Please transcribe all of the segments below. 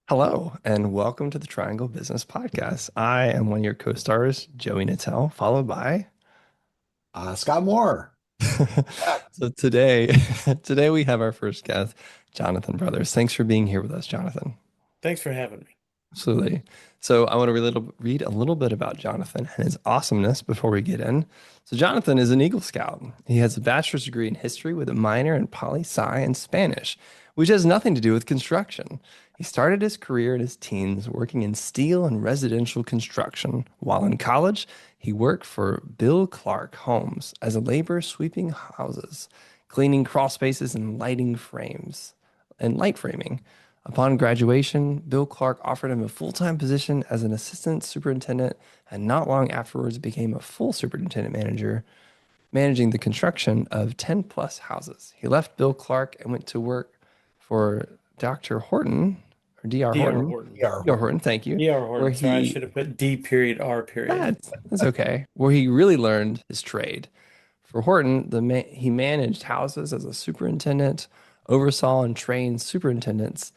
Hello, and welcome to the Triangle Business Podcast. I am one of your co-stars, Joey Natale, followed by. Scott Moore. Back. So today, today we have our first guest, Jonathan Brothers. Thanks for being here with us, Jonathan. Thanks for having me. Absolutely. So I want to read a little bit about Jonathan and his awesomeness before we get in. So Jonathan is an Eagle Scout. He has a bachelor's degree in history with a minor in poli-sci and Spanish, which has nothing to do with construction. He started his career in his teens working in steel and residential construction. While in college, he worked for Bill Clark Homes as a laborer sweeping houses, cleaning crawl spaces and lighting frames and light framing. Upon graduation, Bill Clark offered him a full-time position as an assistant superintendent, and not long afterwards became a full superintendent manager, managing the construction of 10 plus houses. He left Bill Clark and went to work for Dr. Horton, or Dr. D.R. Horton, Horton. PR Dr. Horton. Horton, thank you, D.R. where Horton. Sorry, I he, should have put D period R period. that's okay, where he really learned his trade. For Horton, he managed houses as a superintendent, oversaw and trained superintendents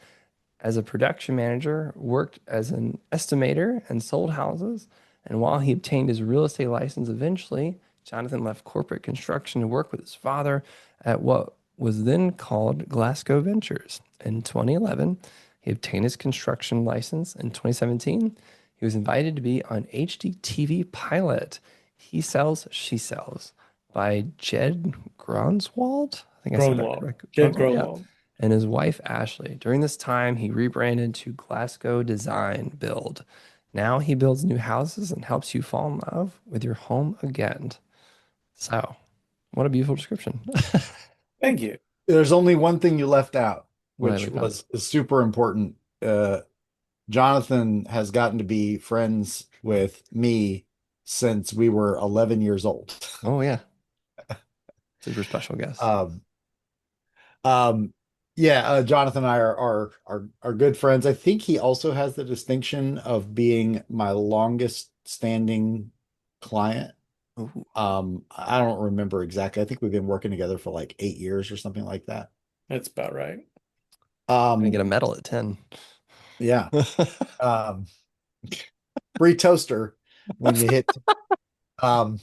as a production manager, worked as an estimator, and sold houses. And while he obtained his real estate license eventually, Jonathan left corporate construction to work with his father at what was then called Glasgow Ventures. In 2011, he obtained his construction license. In 2017, he was invited to be on HGTV pilot He Sells, She Sells by Jed Gronswald. I think I said that Gronwald. correctly. Jed Gronswald, yeah, Gronwald. and his wife Ashley. During this time, he rebranded to Glasgow Design Build. Now he builds new houses and helps you fall in love with your home again. So, what a beautiful description. Thank you. There's only one thing you left out, What I which leave out. was super important. Jonathan has gotten to be friends with me since we were 11 years old. Oh yeah, super special guest. Um, um, yeah, Jonathan and I are good friends. I think he also has the distinction of being my longest standing client. Ooh, I don't remember exactly. I think we've been working together for like 8 years or something like that. That's about right. gonna Um, get a medal at 10. yeah. Um, Free toaster when you hit. Um,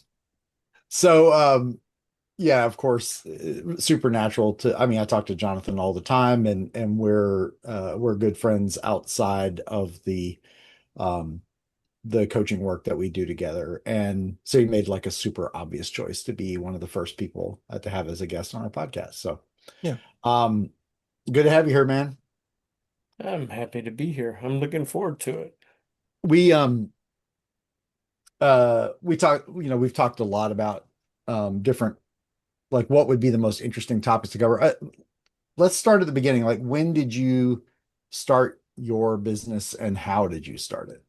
so yeah, of course, supernatural to, I mean, I talk to Jonathan all the time and we're good friends outside of um the coaching work that we do together. And so he made like a super obvious choice to be one of the first people to have as a guest on our podcast. So Yeah. um good to have you here, man. I'm happy to be here. I'm looking forward to it. We talked, we've talked a lot about different, like what would be the most interesting topics to cover. Let's start at the beginning. Like, when did you start your business and how did you start it?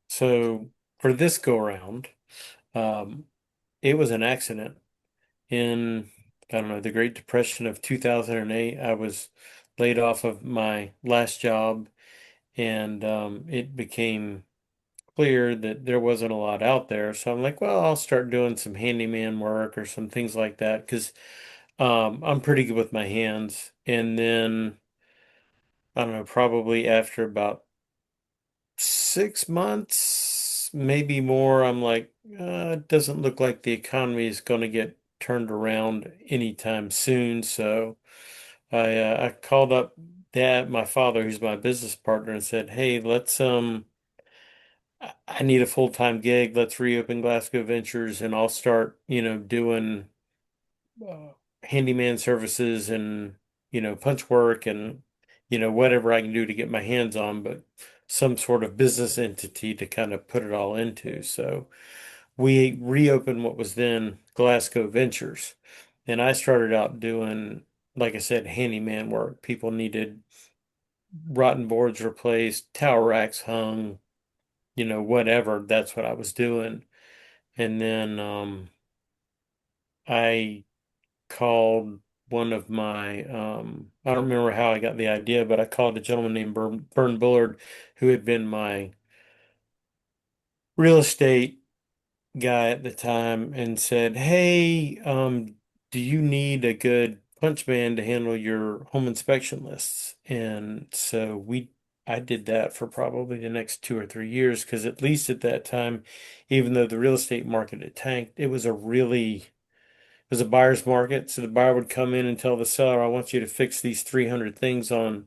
So for this go around, um, it was an accident in, I don't know, the Great Depression of 2008. I was laid off of my last job and it became clear that there wasn't a lot out there. So I'm like, well, I'll start doing some handyman work or some things like that because I'm pretty good with my hands. And then I don't know, probably after about 6 months, maybe more, I'm like, it doesn't look like the economy is going to get turned around anytime soon. So I called up my father, who's my business partner, and said, hey, I need a full-time gig. Let's reopen Glasgow Ventures and I'll start, doing uh, handyman services and, punch work and, whatever I can do to get my hands on, but some sort of business entity to kind of put it all into. So we reopened what was then Glasgow Ventures. And I started out doing, like I said, handyman work. People needed rotten boards replaced, tower racks hung, whatever. That's what I was doing. And then I called one of my, I don't remember how I got the idea, but I called a gentleman named Bern Bullard, who had been my real estate guy at the time, and said, hey, do you need a good punch man to handle your home inspection lists? And so we I did that for probably the next 2 or 3 years because at least at that time, even though the real estate market had tanked, it was a buyer's market. So the buyer would come in and tell the seller, I want you to fix these 300 things on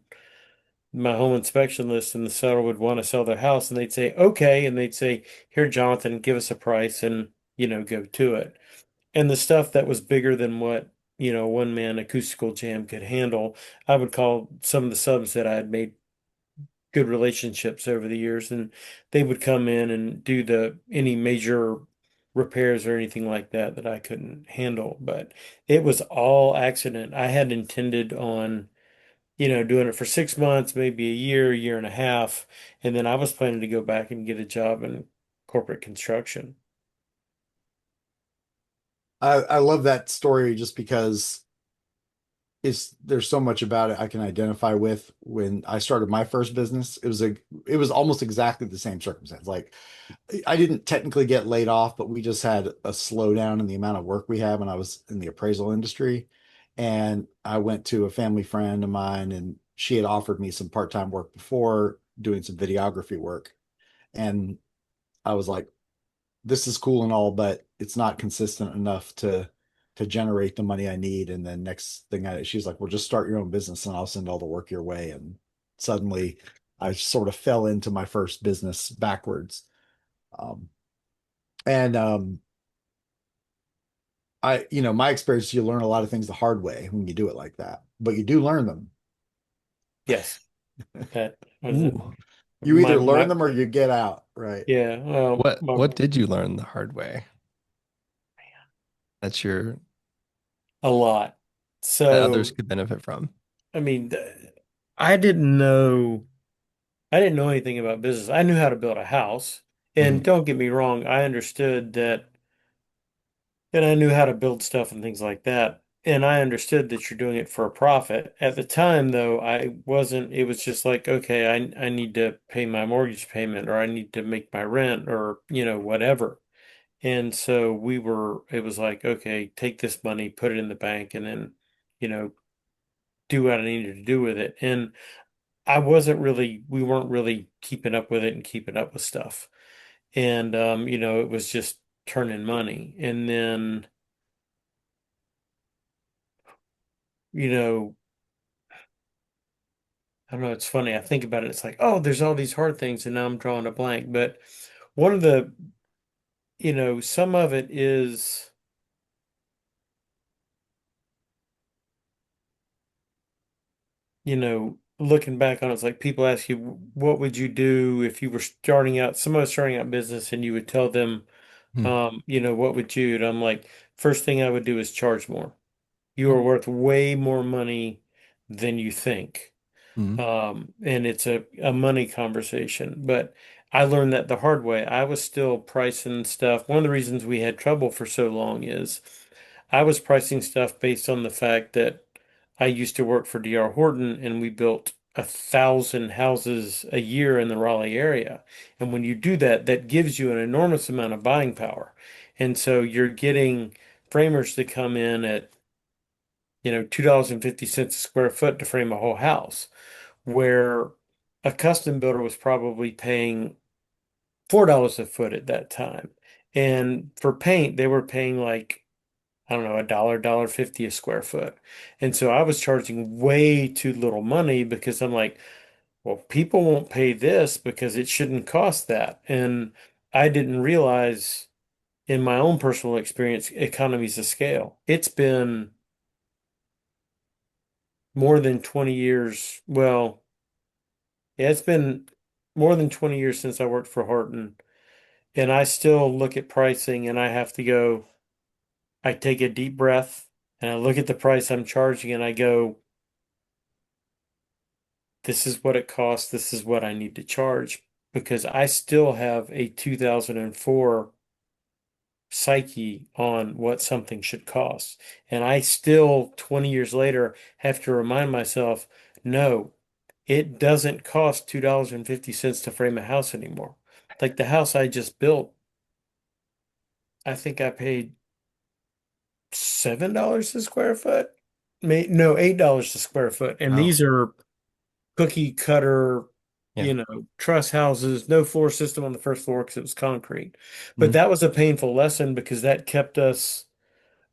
my home inspection list. And the seller would want to sell their house. And they'd say, okay. And they'd say, here, Jonathan, give us a price and, go to it. And the stuff that was bigger than what, one man acoustical jam could handle, I would call some of the subs that I had made good relationships over the years, and they would come in and do the any major repairs or anything like that that I couldn't handle. But it was all accident. I had intended on, doing it for 6 months, maybe a year and a half, and then I was planning to go back and get a job in corporate construction. I love that story just because there's so much about it I can identify with. When I started my first business, it was almost exactly the same circumstance. Like I didn't technically get laid off, but we just had a slowdown in the amount of work we had when I was in the appraisal industry. And I went to a family friend of mine, and she had offered me some part-time work before doing some videography work. And I was like, this is cool and all, but it's not consistent enough to generate the money I need. And then next thing she's like, well, just start your own business and I'll send all the work your way. And suddenly I sort of fell into my first business backwards. Um, and my experience, you learn a lot of things the hard way when you do it like that, but you do learn them. Yes, that was it. Ooh. You My either learn my them or you get out, right? yeah. Well, What did you learn the hard way? That's your a lot. that others So could benefit from. I mean, I didn't know. I didn't know anything about business. I knew how to build a house. And Mhm. don't get me wrong, I understood that, and I knew how to build stuff and things like that. And I understood that you're doing it for a profit. At the time, though, I wasn't, it was just like, okay, I need to pay my mortgage payment or I need to make my rent or, whatever. And so it was like, okay, take this money, put it in the bank, and then, you know, do what I needed to do with it. And we weren't really keeping up with it and keeping up with stuff. And, it was just turning money. And then, you know, I don't know, it's funny. I think about it. It's like, oh, there's all these hard things, and now I'm drawing a blank. But one of the, some of it is, looking back on it, it's like people ask you, what would you do if you were somebody was starting out business and you would tell them, Mhm. what would you? And I'm like, first thing I would do is charge more. You are worth way more money than you think. Mhm. And it's a money conversation. But I learned that the hard way. I was still pricing stuff. One of the reasons we had trouble for so long is I was pricing stuff based on the fact that I used to work for D.R. Horton and we built 1,000 houses a year in the Raleigh area. And when you do that, that gives you an enormous amount of buying power. And so you're getting framers to come in at, $2.50 a square foot to frame a whole house, where a custom builder was probably paying $4 a foot at that time. And for paint, they were paying like, I don't know, dollar fifty a square foot. And so I was charging way too little money because I'm like, well, people won't pay this because it shouldn't cost that. And I didn't realize in my own personal experience, economies of scale. It's been more than 20 years. Well, yeah, it's been more than 20 years since I worked for Horton, and I still look at pricing and I have to go, I take a deep breath and I look at the price I'm charging and I go, this is what it costs, this is what I need to charge because I still have a 2004 psyche on what something should cost. And I still, 20 years later, have to remind myself, no, it doesn't cost $2.50 to frame a house anymore. Like the house I just built, I think I paid $7 a square foot. No, $8 a square foot. And Wow. these are cookie cutter, Yeah. truss houses, no floor system on the first floor because it was concrete. But Mm. that was a painful lesson because that kept us,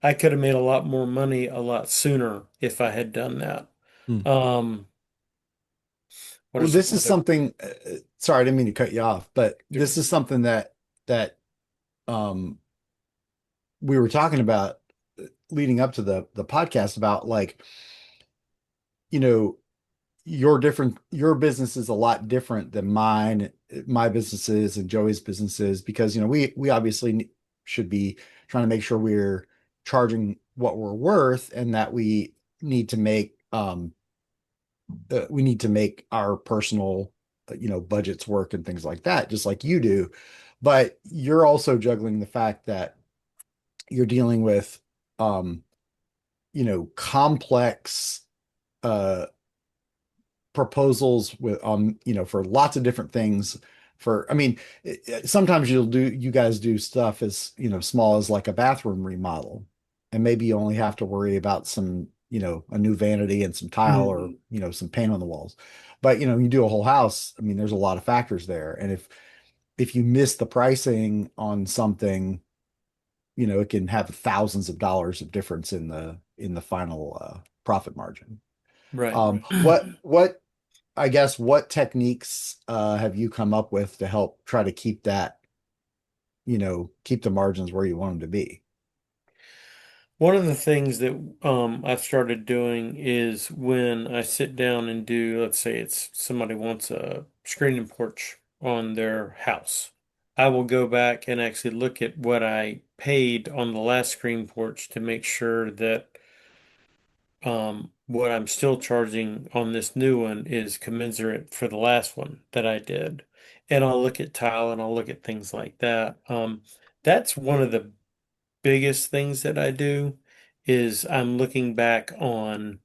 I could have made a lot more money a lot sooner if I had done that. Mm. Um, what are Well, some this is other? something, sorry, I didn't mean to cut you off, but You're this good. is something that um we were talking about leading up to the podcast about like, you know, your business is a lot different than mine, my businesses and Joey's businesses because we obviously should be trying to make sure we're charging what we're worth and that need to make we need to make our personal budgets work and things like that, just like you do. But you're also juggling the fact that you're dealing with um, complex uh proposals with for lots of different things. For I mean, sometimes you guys do stuff as small as like a bathroom remodel, and maybe you only have to worry about some a new vanity and some tile or Mhm. some paint on the walls. But you do a whole house. I mean, there's a lot of factors there, and if you miss the pricing on something, it can have thousands of dollars of difference in the final profit margin. Right, Um, right. what I guess what techniques have you come up with to help try to keep the margins where you want them to be? One of the things that I've started doing is when I sit down and do, let's say it's somebody wants a screen and porch on their house. I will go back and actually look at what I paid on the last screen porch to make sure that what I'm still charging on this new one is commensurate for the last one that I did. And I'll look at tile and I'll look at things like that. That's one of the biggest things that I do is I'm looking back on,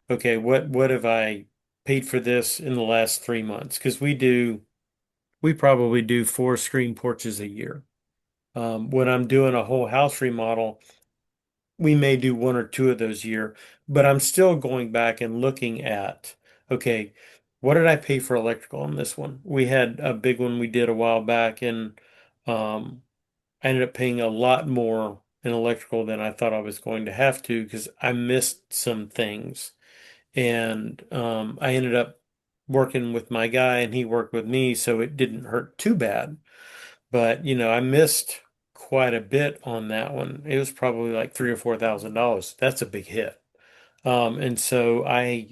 okay, what have I paid for this in the last 3 months? Because we probably do 4 screen porches a year. When I'm doing a whole house remodel, we may do 1 or 2 of those a year, but I'm still going back and looking at, okay, what did I pay for electrical on this one? We had a big one we did a while back, and um, I ended up paying a lot more in electrical than I thought I was going to have to because I missed some things. And I ended up working with my guy and he worked with me, so it didn't hurt too bad. But, I missed quite a bit on that one. It was probably like $3,000 or $4,000. That's a big hit. And so I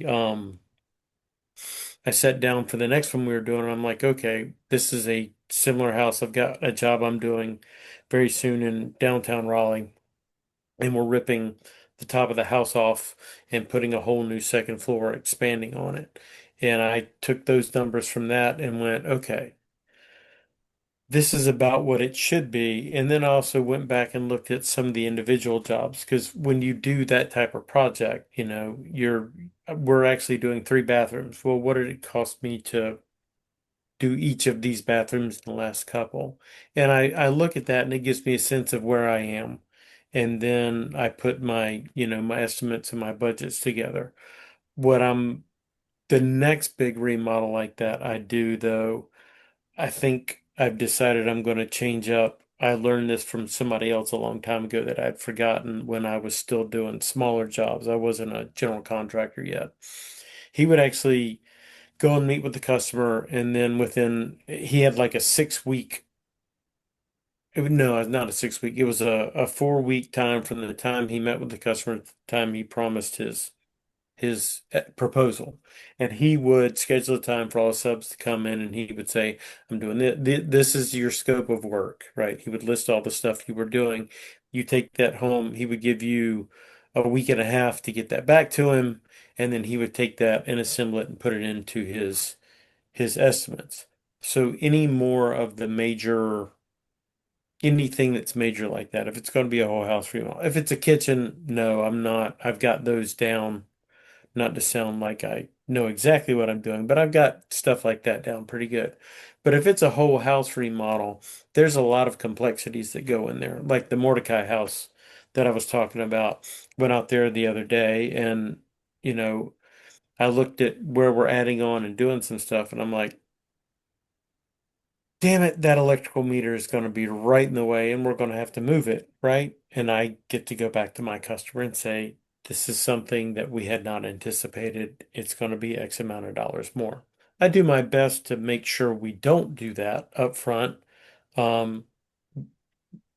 sat down for the next one we were doing, and I'm like, okay, this is a similar house. I've got a job I'm doing very soon in downtown Raleigh, and we're ripping the top of the house off and putting a whole new second floor, expanding on it. And I took those numbers from that and went, okay, this is about what it should be. And then I also went back and looked at some of the individual jobs because when you do that type of project, we're actually doing 3 bathrooms. Well, what did it cost me to do each of these bathrooms in the last couple? And I look at that and it gives me a sense of where I am. And then I put my estimates and my budgets together. What I'm The next big remodel like that I do though, I think I've decided I'm going to change up. I learned this from somebody else a long time ago that I'd forgotten when I was still doing smaller jobs. I wasn't a general contractor yet. He would actually go and meet with the customer, and then he had like a 6 week, no, not a 6 week, it was a 4 week time from the time he met with the customer to the time he promised his proposal. And he would schedule a time for all the subs to come in and he would say, I'm doing this. This is your scope of work, right? He would list all the stuff you were doing. You take that home. He would give you a week and a half to get that back to him. And then he would take that and assemble it and put it into his estimates. So any more of the anything that's major like that, if it's going to be a whole house remodel, if it's a kitchen, no, I'm not. I've got those down, not to sound like I know exactly what I'm doing, but I've got stuff like that down pretty good. But if it's a whole house remodel, there's a lot of complexities that go in there. Like the Mordecai house that I was talking about, went out there the other day and, you know, I looked at where we're adding on and doing some stuff and I'm like, damn it, that electrical meter is going to be right in the way and we're going to have to move it, right? And I get to go back to my customer and say, this is something that we had not anticipated. It's going to be X amount of dollars more. I do my best to make sure we don't do that up front. Um,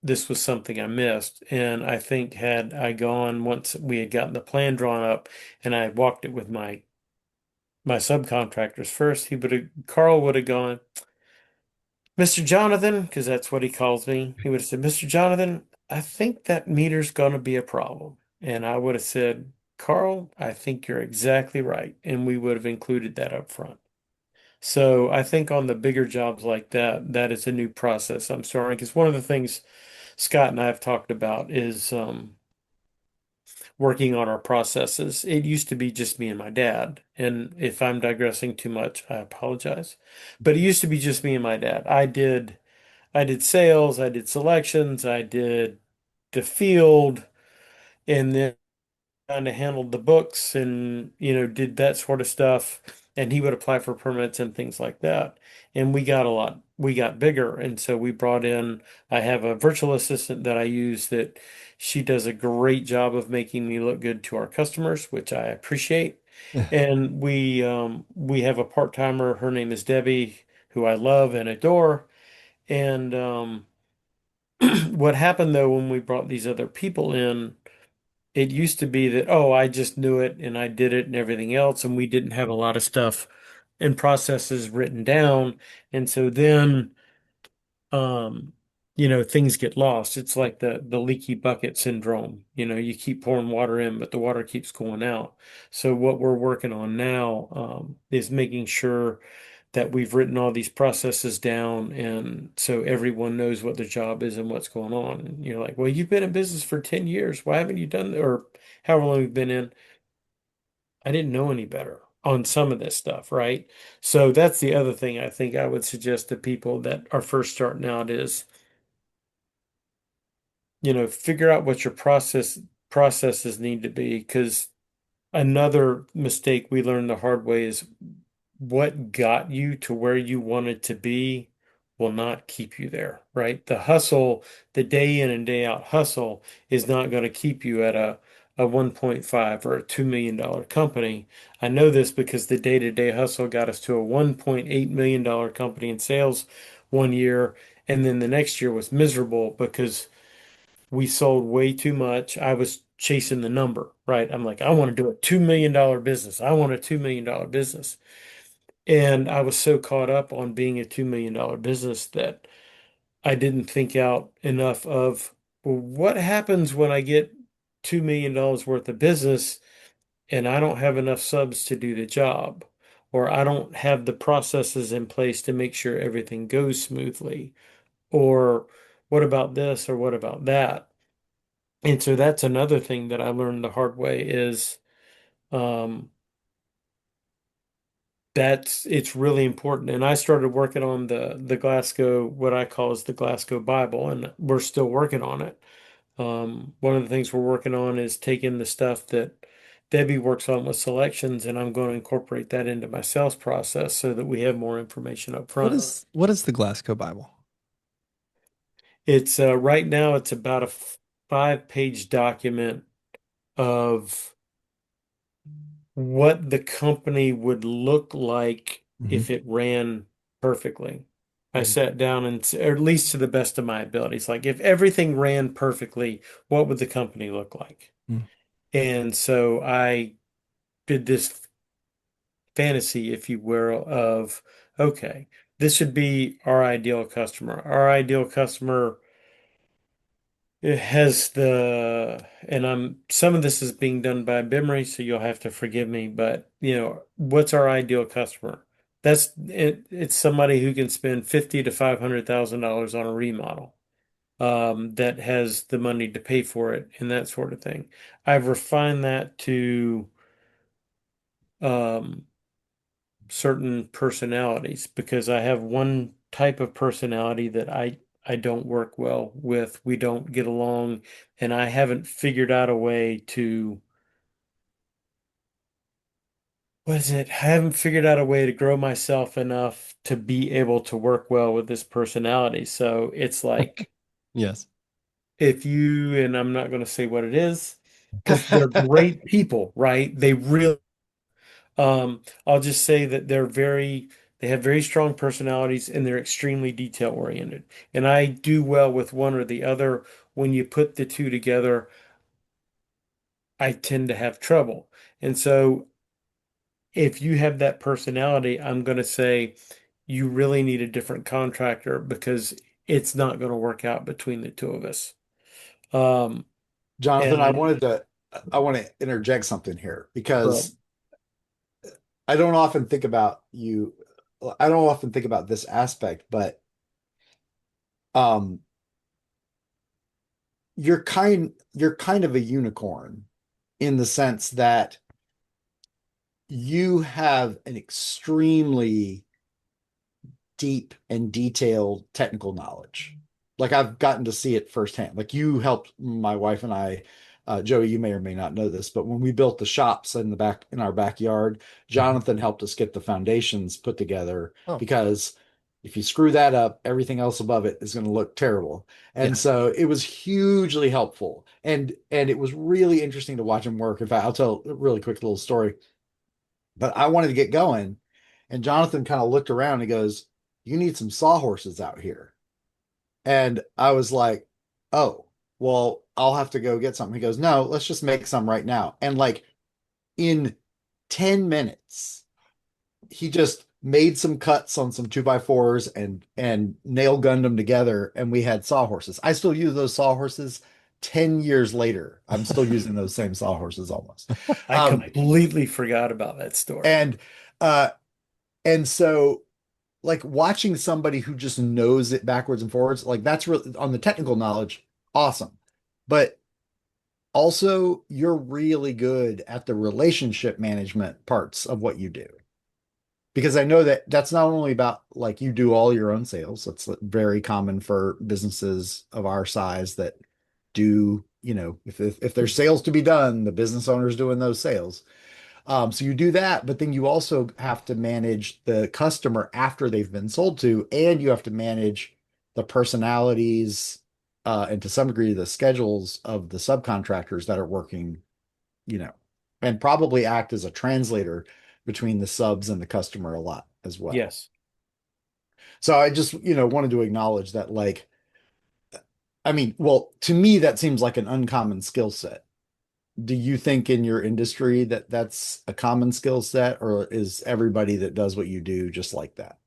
this was something I missed. And I think had I gone once we had gotten the plan drawn up and I had walked it with my subcontractors first, Carl would have gone, Mr. Jonathan, because that's what he calls me, he would have said, Mr. Jonathan, I think that meter's going to be a problem. And I would have said, Carl, I think you're exactly right. And we would have included that up front. So I think on the bigger jobs like that, that is a new process I'm starting. Because one of the things Scott and I have talked about is working on our processes. It used to be just me and my dad. And if I'm digressing too much, I apologize. But it used to be just me and my dad. I did sales, I did selections, I did the field, and then kind of handled the books and, did that sort of stuff. And he would apply for permits and things like that. And we got bigger. And so we brought in, I have a virtual assistant that I use that she does a great job of making me look good to our customers, which I appreciate. And we have a part-timer, her name is Debbie, who I love and adore. And what happened though when we brought these other people in, it used to be that, oh, I just knew it and I did it and everything else, and we didn't have a lot of stuff and processes written down. And so then um, things get lost. It's like the leaky bucket syndrome. You keep pouring water in, but the water keeps going out. So what we're working on now is making sure that we've written all these processes down, and so everyone knows what their job is and what's going on. And you're like, well, you've been in business for 10 years. Why haven't you done, or however long you've been in? I didn't know any better on some of this stuff, right? So that's the other thing I think I would suggest to people that are first starting out is, figure out what your processes need to be. Because another mistake we learned the hard way is what got you to where you wanted to be will not keep you there, right? The hustle, the day in and day out hustle is not going to keep you at a 1.5 or a $2 million company. I know this because the day-to-day hustle got us to a $1.8 million company in sales one year. And then the next year was miserable because we sold way too much. I was chasing the number, right? I'm like, I want to do a $2 million business. I want a $2 million business. And I was so caught up on being a $2 million business that I didn't think out enough of, well, what happens when I get $2 million worth of business and I don't have enough subs to do the job, or I don't have the processes in place to make sure everything goes smoothly, or what about this, or what about that? And so that's another thing that I learned the hard way is um, it's really important. And I started working on the Glasgow, what I call is the Glasgow Bible, and we're still working on it. One of the things we're working on is taking the stuff that Debbie works on with selections, and I'm going to incorporate that into my sales process so that we have more information up What front. is the Glasgow Bible? It's right now it's about a 5-page document of what the company would look like Hmm. if it ran perfectly. I Mm. sat down or at least to the best of my abilities, like if everything ran perfectly, what would the company look like? Mm. And so I did this fantasy, if you will, of okay, this should be our ideal customer. Our ideal customer it has and some of this is being done by memory, so you'll have to forgive me, but what's our ideal customer? It's somebody who can spend 50 to $500,000 on a remodel, that has the money to pay for it and that sort of thing. I've refined that to um, certain personalities because I have one type of personality that I don't work well with. We don't get along, and I haven't figured out a way to what is it? I haven't figured out a way to grow myself enough to be able to work well with this personality. So it's like Yes. if you, and I'm not going to say what it is, because they're great people, right? They really, I'll just say that they have very strong personalities and they're extremely detail oriented. And I do well with one or the other. When you put the two together, I tend to have trouble. And so if you have that personality, I'm going to say you really need a different contractor because it's not going to work out between the two of us. Um, Jonathan, and I want to interject something here well, because I don't often think about you. I don't often think about this aspect, but um, you're kind of a unicorn in the sense that you have an extremely deep and detailed technical knowledge. Like I've gotten to see it firsthand. Like you helped my wife and I, Joey, you may or may not know this, but when we built the shops in the back in our backyard, Mhm. Jonathan helped us get the foundations put together Oh, because if you screw that up, everything else above it is going to look terrible. And yes. so it was hugely helpful. And it was really interesting to watch him work. In fact, I'll tell a really quick little story. But I wanted to get going. And Jonathan kind of looked around and he goes, "You need some sawhorses out here." And I was like, "Oh, well, I'll have to go get some." He goes, "No, let's just make some right now." And like in 10 minutes, he just made some cuts on some two by fours and nail gunned them together, and we had sawhorses. I still use those sawhorses 10 years later. I'm still using those same sawhorses almost. I Um, completely forgot about that story. and uh and so like watching somebody who just knows it backwards and forwards, like that's really on the technical knowledge, awesome. But also, you're really good at the relationship management parts of what you do. Because I know that that's not only about like you do all your own sales, that's very common for businesses of our size that do, if there's sales to be done, the business owner's doing those sales. So you do that, but then you also have to manage the customer after they've been sold to, and you have to manage the personalities, and to some degree the schedules of the subcontractors that are working, you know, and probably act as a translator between the subs and the customer a lot as well. Yes. So I just, wanted to acknowledge that, like, I mean, well, to me, that seems like an uncommon skill set. Do you think in your industry that that's a common skill set, or is everybody that does what you do just like that?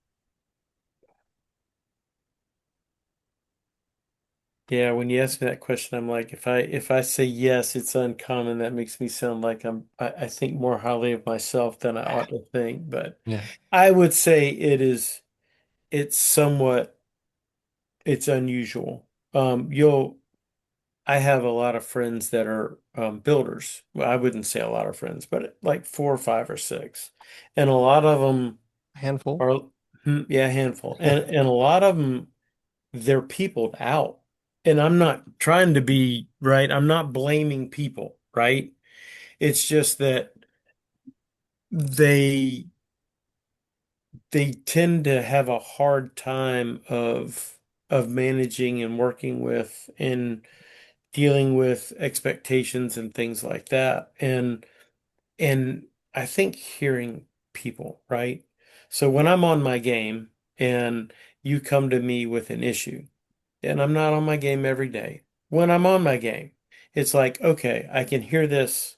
Yeah, when you ask me that question, I'm like, if I say yes, it's uncommon, that makes me sound like I think more highly of myself than I ought to think. But Yeah. I would say it's somewhat it's unusual. I have a lot of friends that are builders. Well, I wouldn't say a lot of friends, but like four or five or six. And a lot of them Handful. are, yeah, a handful. And a lot of them, they're peopled out. And I'm not trying to be right. I'm not blaming people, right? It's just that they they tend to have a hard time of managing and working with and dealing with expectations and things like that. And I think hearing people, right? So when I'm on my game and you come to me with an issue, and I'm not on my game every day. When I'm on my game, it's like, okay, I can hear this,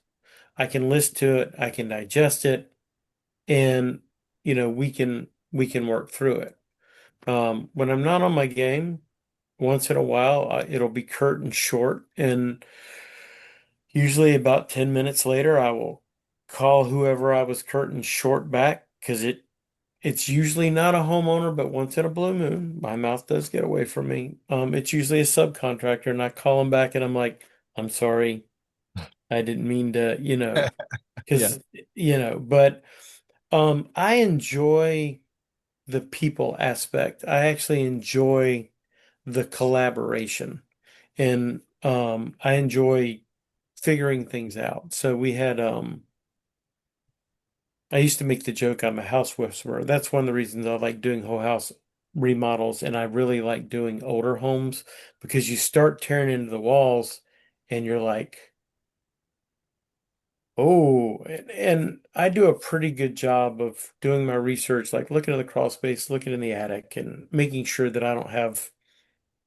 I can listen to it, I can digest it, and we can work through it. When I'm not on my game, once in a while, it'll be curt and short, and usually about 10 minutes later, I will call whoever I was curt and short back because it's usually not a homeowner, but once in a blue moon, my mouth does get away from me. It's usually a subcontractor, and I call them back and I'm like, I'm sorry, I didn't mean to, Yeah. because, but I enjoy the people aspect. I actually enjoy the collaboration and I enjoy figuring things out. So we had I used to make the joke I'm a house whisperer. That's one of the reasons I like doing whole house remodels, and I really like doing older homes because you start tearing into the walls and you're like, oh, and I do a pretty good job of doing my research, like looking at the crawl space, looking in the attic, and making sure that I don't have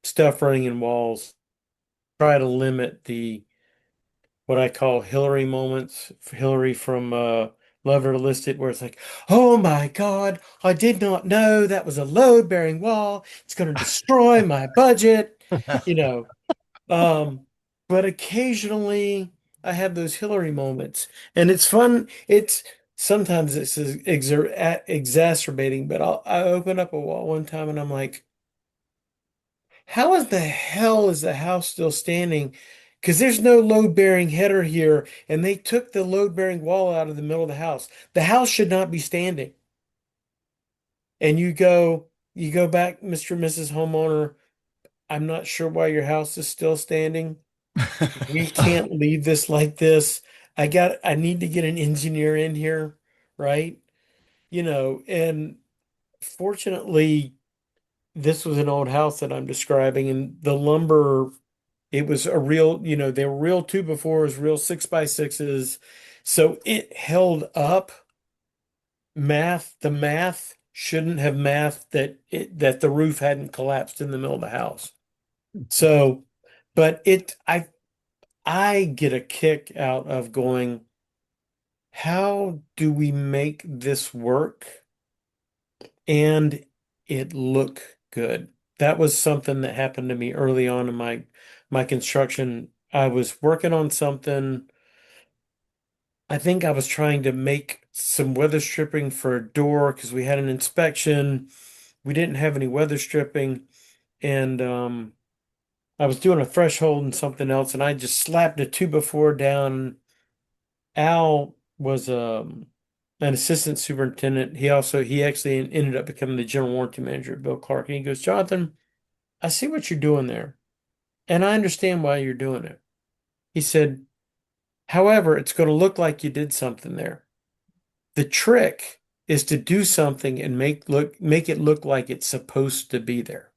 stuff running in walls. Try to limit the what I call Hillary moments. Hillary from Love Her Listed, where it's like, oh my God, I did not know that was a load-bearing wall. It's going to destroy my budget, you know. Um, but occasionally I have those Hillary moments, and it's fun. It's sometimes it's exacerbating, but I open up a wall one time and I'm like, how in the hell is the house still standing? Because there's no load-bearing header here, and they took the load-bearing wall out of the middle of the house. The house should not be standing. And you go back, Mr. and Mrs. Homeowner. I'm not sure why your house is still standing. We can't leave this like this. I need to get an engineer in here, right? And fortunately, this was an old house that I'm describing, and the lumber, it was a real, they were real two before, it was real 6x6s. So it held up. The math shouldn't have mathed that the roof hadn't collapsed in the middle of the house. So, but I get a kick out of going, how do we make this work and it look good? That was something that happened to me early on in my construction. I was working on something. I think I was trying to make some weather stripping for a door because we had an inspection. We didn't have any weather stripping, and I was doing a threshold and something else, and I just slapped a 2x4 down. Al was an assistant superintendent. He actually ended up becoming the general warranty manager at Bill Clark. And he goes, Jonathan, I see what you're doing there, and I understand why you're doing it. He said, however, it's going to look like you did something there. The trick is to do something and make it look like it's supposed to be there,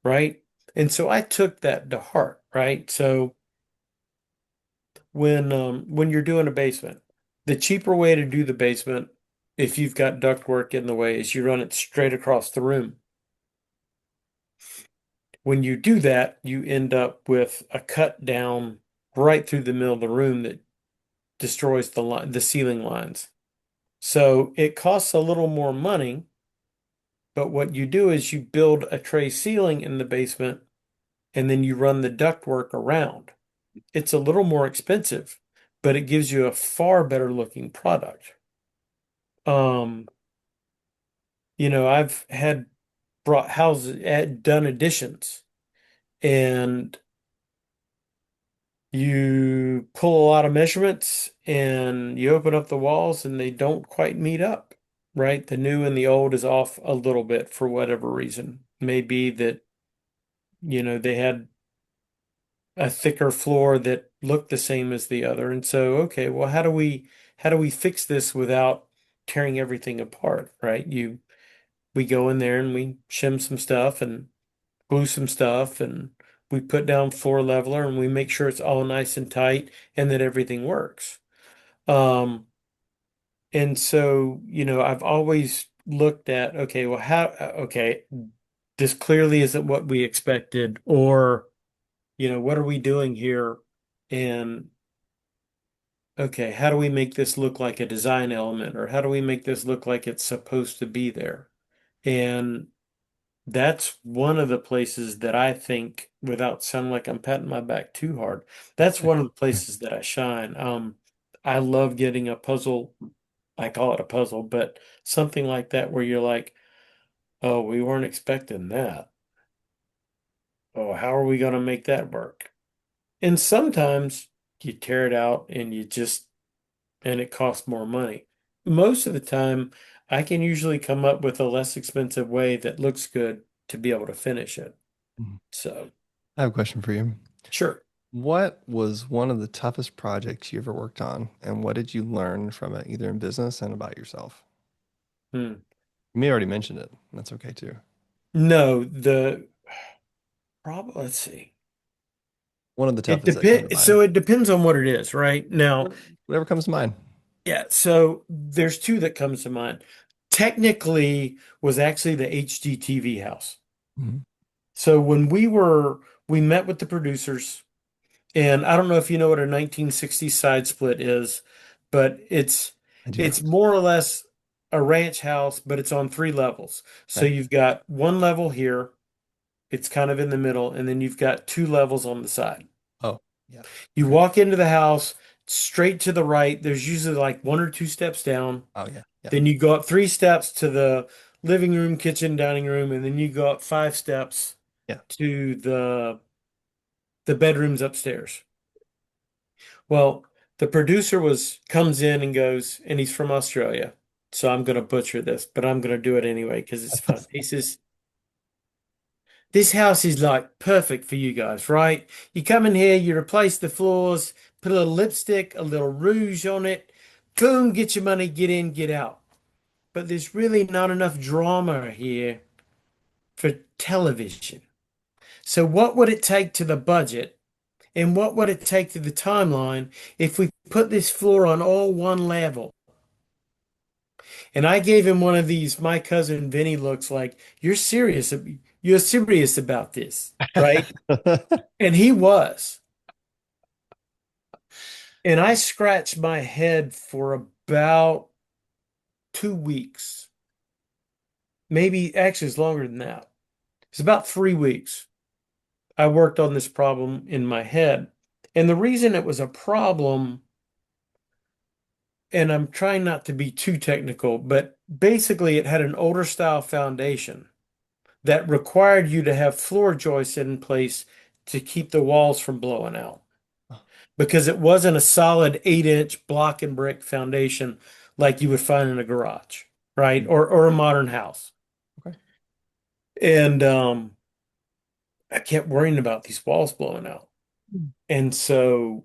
right? And so I took that to heart, right? So when you're doing a basement, the cheaper way to do the basement, if you've got ductwork in the way, is you run it straight across the room. When you do that, you end up with a cut down right through the middle of the room that destroys the ceiling lines. So it costs a little more money, but what you do is you build a tray ceiling in the basement and then you run the ductwork around. It's a little more expensive, but it gives you a far better looking product. Um, I've had brought houses, done additions, and you pull a lot of measurements and you open up the walls and they don't quite meet up, right? The new and the old is off a little bit for whatever reason. Maybe that, they had a thicker floor that looked the same as the other. And so, okay, well, how do we fix this without tearing everything apart, right? We go in there and we shim some stuff and glue some stuff and we put down floor leveler and we make sure it's all nice and tight and that everything works. Um, and so, I've always looked at, okay, well, okay, this clearly isn't what we expected, or, what are we doing here? And okay, how do we make this look like a design element, or how do we make this look like it's supposed to be there? And that's one of the places that I think, without sounding like I'm patting my back too hard, that's one of the places that I shine. I love getting a puzzle. I call it a puzzle, but something like that where you're like, oh, we weren't expecting that. Oh, how are we going to make that work? And sometimes you tear it out and it costs more money. Most of the time, I can usually come up with a less expensive way that looks good to be able to finish it. Mhm. So, I have a question for you. sure. What was one of the toughest projects you ever worked on, and what did you learn from it, either in business and about yourself? Hmm. You may already mention it. That's okay too. No, the problem, let's see. One of the It toughest that come to depends. mind. So it depends on what it is, right? Now, Whatever comes to mind. yeah, so there's two that comes to mind. Technically was actually the HGTV house. Mhm. So we met with the producers, and I don't know if you know what a 1960 side split is, but I do it's not. more or less a ranch house, but it's on three levels. So Okay. you've got one level here, it's kind of in the middle, and then you've got two levels on the side. Oh, yeah. You Okay. walk into the house straight to the right, there's usually like one or two steps down. Oh, yeah. Yeah. Then you go up three steps to the living room, kitchen, dining room, and then you go up five steps Yeah. to the bedrooms upstairs. Well, the producer was comes in and goes, and he's from Australia. So I'm gonna butcher this, but I'm gonna do it anyway because it's fun. He says, this house is like perfect for you guys, right? You come in here, you replace the floors, put a little lipstick, a little rouge on it, boom, get your money, get in, get out. But there's really not enough drama here for television. So what would it take to the budget and what would it take to the timeline if we put this floor on all one level? And I gave him one of these my cousin Vinny looks like, you're serious about this, right? And he was. And I scratched my head for about 2 weeks. Maybe actually it's longer than that. It's about 3 weeks. I worked on this problem in my head. And the reason it was a problem, and I'm trying not to be too technical, but basically it had an older style foundation that required you to have floor joists in place to keep the walls from blowing out because it wasn't a solid 8-inch block and brick foundation like you would find in a garage, right? Or a modern house. Okay. And I kept worrying about these walls blowing out. And so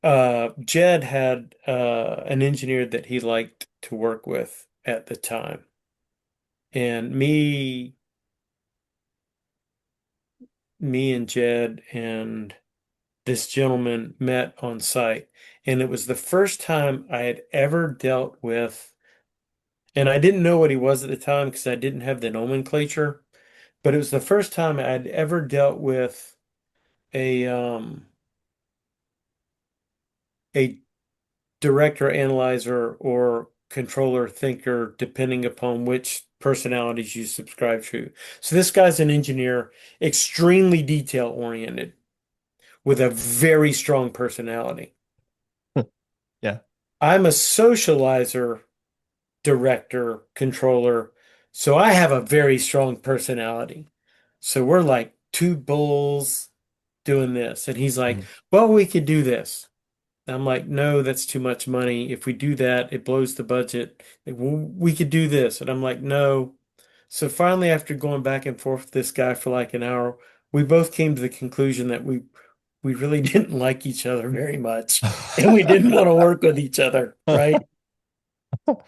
Jed had an engineer that he liked to work with at the time. And me and Jed and this gentleman met on site. And it was the first time I had ever dealt with, and I didn't know what he was at the time because I didn't have the nomenclature, but it was the first time I'd ever dealt with a um a director, analyzer, or controller thinker, depending upon which personalities you subscribe to. So this guy's an engineer, extremely detail oriented, with a very strong personality. Yeah. I'm a socializer, director, controller, so I have a very strong personality. So we're like two bulls doing this. And he's like, Mhm. well, we could do this. I'm like, no, that's too much money. If we do that, it blows the budget. Like, well, we could do this. And I'm like, no. So finally, after going back and forth with this guy for like an hour, we both came to the conclusion that we really didn't like each other very much and we didn't want to work with each other, right?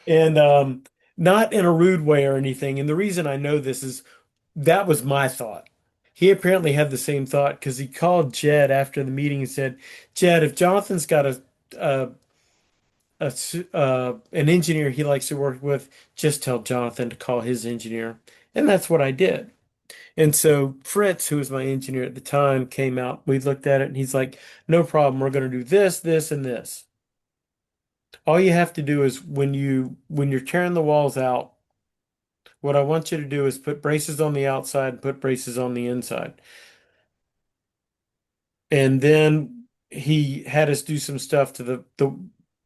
And not in a rude way or anything. And the reason I know this is that was my thought. He apparently had the same thought because he called Jed after the meeting and said, Jed, if Jonathan's got a, an engineer he likes to work with, just tell Jonathan to call his engineer. And that's what I did. And so Fritz, who was my engineer at the time, came out. We looked at it and he's like, no problem. We're going to do this, this, and this. All you have to do is when you're tearing the walls out, what I want you to do is put braces on the outside and put braces on the inside. And then he had us do some stuff to the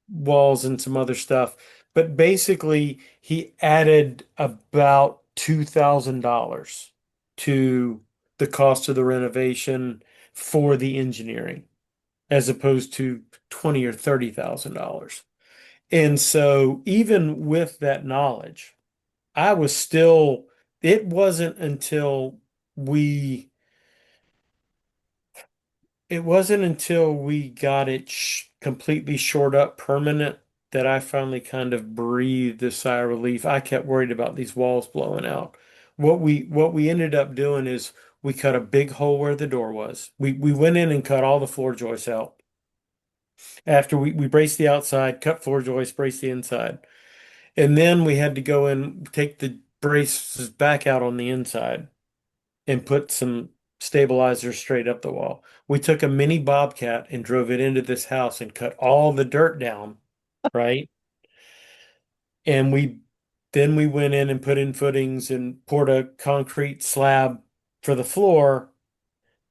walls and some other stuff. But basically, he added about $2,000 to the cost of the renovation for the engineering, as opposed to 20 or $30,000. And so, even with that knowledge, I was still, it wasn't until we it wasn't until we got it sh completely shored up permanent that I finally kind of breathed a sigh of relief. I kept worried about these walls blowing out. What we ended up doing is we cut a big hole where the door was. We went in and cut all the floor joists out. After we braced the outside, cut floor joists, braced the inside. And then we had to go and take the braces back out on the inside and put some stabilizers straight up the wall. We took a mini Bobcat and drove it into this house and cut all the dirt down, right? And we went in and put in footings and poured a concrete slab for the floor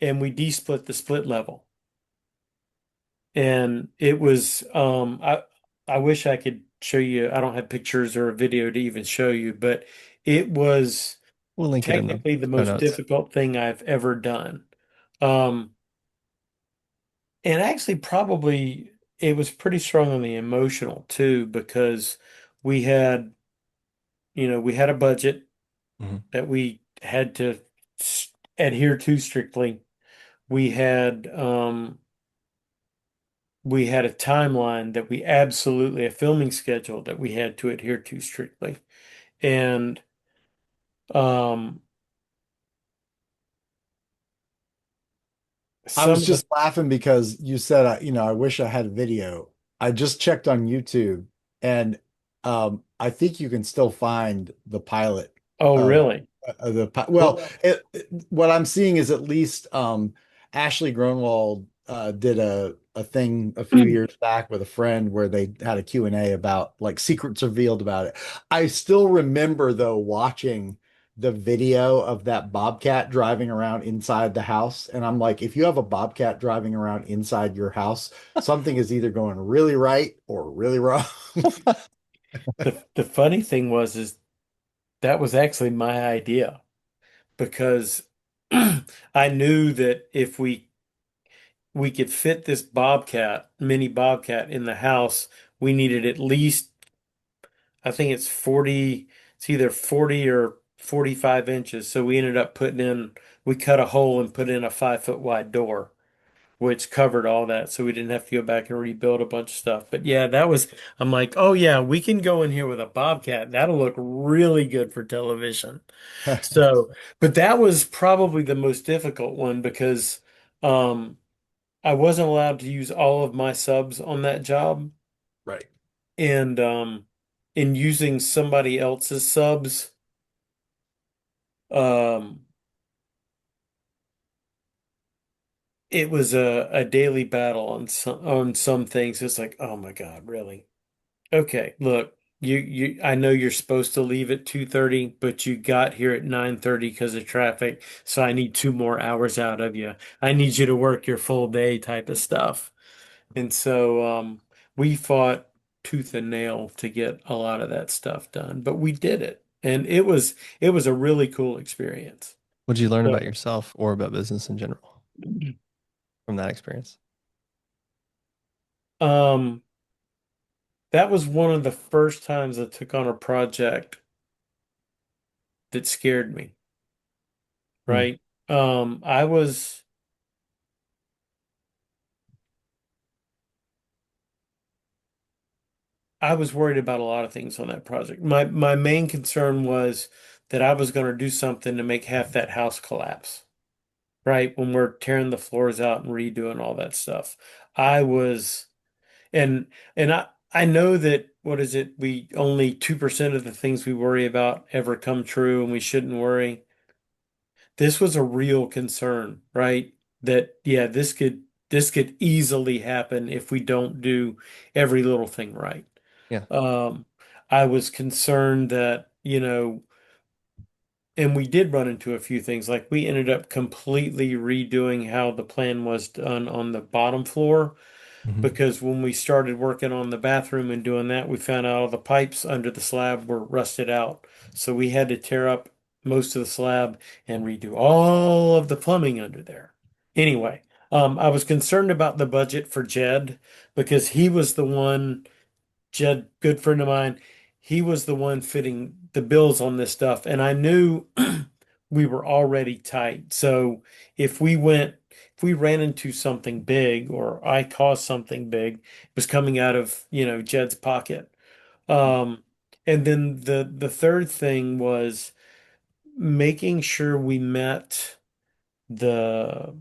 and we de-split the split level. And it was I wish I could show you. I don't have pictures or a video to even show you, but it was We'll link it in the technically the show most notes. difficult thing I've ever done. Um, and actually, probably it was pretty strong on the emotional too, because we had, we had a budget Mhm. that we had to adhere to strictly. We had, we had a timeline that we absolutely, a filming schedule that we had to adhere to strictly. And, um, I was some of the, just laughing because you said, I wish I had a video. I just checked on YouTube, and I think you can still find the pilot oh, of, really? well, Well, what I'm seeing is at least Ashley Gronwald did a thing a few years back with a friend where they had a Q&A about like secrets revealed about it. I still remember though watching the video of that Bobcat driving around inside the house. And I'm like, if you have a Bobcat driving around inside your house, something is either going really right or really wrong. the funny thing was is that was actually my idea because I knew that if we could fit this mini Bobcat in the house, we needed at least, I think it's either 40 or 45 inches. So we ended up we cut a hole and put in a 5 foot wide door, which covered all that. So we didn't have to go back and rebuild a bunch of stuff. But yeah, I'm like, oh yeah, we can go in here with a Bobcat. That'll look really good for television. So, but that was probably the most difficult one because, um, I wasn't allowed to use all of my subs on that job, Right. and in using somebody else's subs, um, it was a daily battle on some things. It's like, oh my God, really? Okay, look, I know you're supposed to leave at 2:30, but you got here at 9:30 because of traffic, so I need 2 more hours out of you. I need you to work your full day type of stuff. And so we fought tooth and nail to get a lot of that stuff done, but we did it. And it was a really cool experience. What did you learn about So, yourself or about business in general from that experience? um, that was one of the first times I took on a project that scared me, Hmm. right? I was worried about a lot of things on that project. My main concern was that I was going to do something to make half that house collapse, right? When we're tearing the floors out and redoing all that stuff. I was, and I know that what is it? We only 2% of the things we worry about ever come true, and we shouldn't worry. This was a real concern, right? That yeah, this could easily happen if we don't do every little thing right. Yeah. Um, I was concerned that, and we did run into a few things. Like we ended up completely redoing how the plan was done on the bottom floor Hmm. because when we started working on the bathroom and doing that, we found out all the pipes under the slab were rusted out. So we had to tear up most of the slab and redo all of the plumbing under there. Anyway, I was concerned about the budget for Jed because he was the one. Jed, good friend of mine, he was the one fitting the bills on this stuff. And I knew we were already tight. So if we went, if we ran into something big or I caused something big, it was coming out of, Jed's pocket. Um, and then the third thing was making sure we met the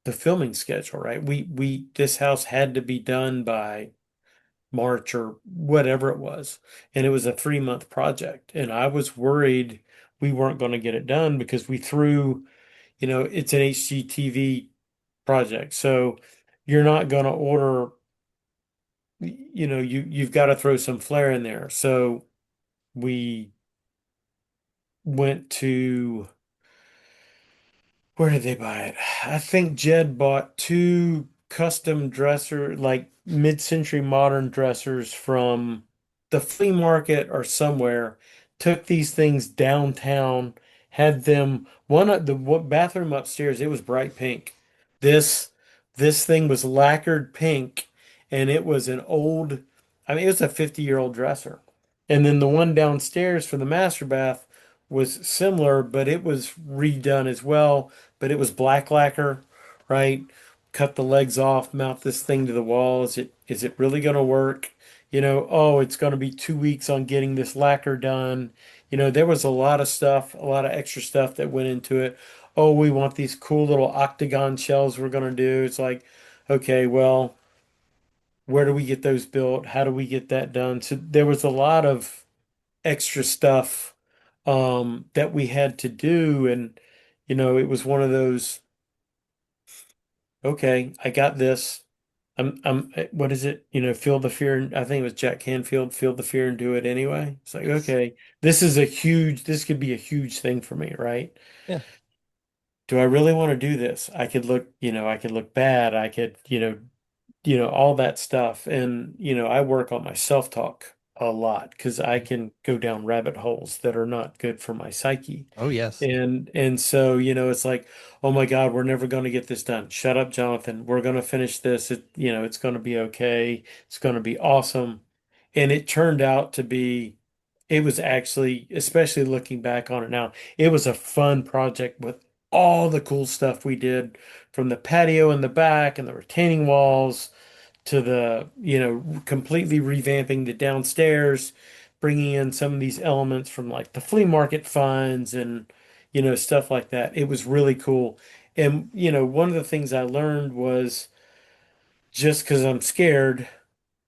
the filming schedule, right? We this house had to be done by March or whatever it was. And it was a 3 month project. And I was worried we weren't going to get it done because we threw, it's an HGTV project. So you're not going to order, you've got to throw some flair in there. So we went to where did they buy it? I think Jed bought two custom dresser, like mid-century modern dressers from the flea market or somewhere. Took these things downtown, had them one of the bathroom upstairs, it was bright pink. This this thing was lacquered pink and it was an old, I mean, it was a 50-year-old dresser. And then the one downstairs for the master bath was similar, but it was redone as well, but it was black lacquer, right? Cut the legs off, mount this thing to the wall. Is it really going to work? Oh, it's going to be 2 weeks on getting this lacquer done. There was a lot of stuff, a lot of extra stuff that went into it. Oh, we want these cool little octagon shells we're going to do. It's like, okay, well, where do we get those built? How do we get that done? So there was a lot of extra stuff that we had to do, and it was one of those. Okay, I got this. What is it? Feel the fear. I think it was Jack Canfield, feel the fear and do it anyway. It's like, Yes. okay, this could be a huge thing for me, right? Yeah. Do I really want to do this? I could look bad. I could, all that stuff. And, I work on my self-talk a lot because I can go down rabbit holes that are not good for my psyche. Oh, yes. And so, it's like, oh my God, we're never going to get this done. Shut up, Jonathan. We're going to finish this. It's going to be okay. It's going to be awesome. And it turned out to be, it was actually, especially looking back on it now, it was a fun project with all the cool stuff we did from the patio in the back and the retaining walls to the, completely revamping the downstairs, bringing in some of these elements from like the flea market finds and, stuff like that. It was really cool. And, one of the things I learned was just because I'm scared,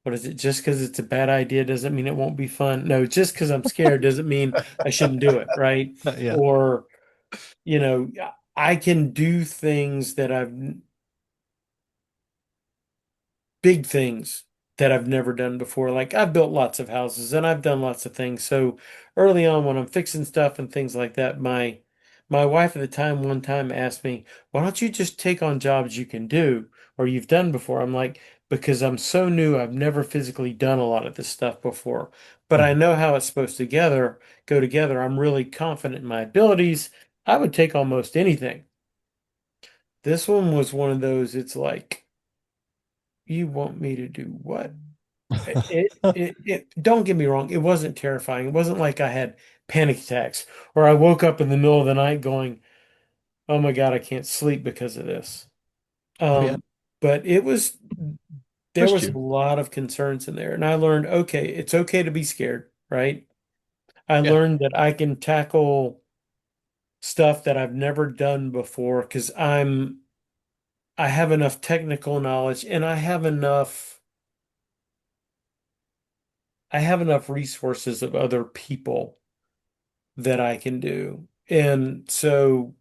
what is it? Just because it's a bad idea doesn't mean it won't be fun. No, just because I'm scared doesn't mean I shouldn't do it, right? Yeah. Or, you know, I can do things that big things that I've never done before. Like I've built lots of houses and I've done lots of things. So early on when I'm fixing stuff and things like that, my wife at the time one time asked me, "Why don't you just take on jobs you can do or you've done before?" I'm like, "Because I'm so new, I've never physically done a lot of this stuff before. But I Mhm. know how it's supposed to go together. I'm really confident in my abilities. I would take almost anything." This one was one of those, it's like, you want me to do what? Don't get me wrong, it wasn't terrifying. It wasn't like I had panic attacks or I woke up in the middle of the night going, "Oh my God, I can't sleep because of this." Oh, yeah. Um, but there Pushed was a you. lot of concerns in there. And I learned, okay, it's okay to be scared, right? I Yeah. learned that I can tackle stuff that I've never done before because I have enough technical knowledge and I have enough resources of other people that I can do. And so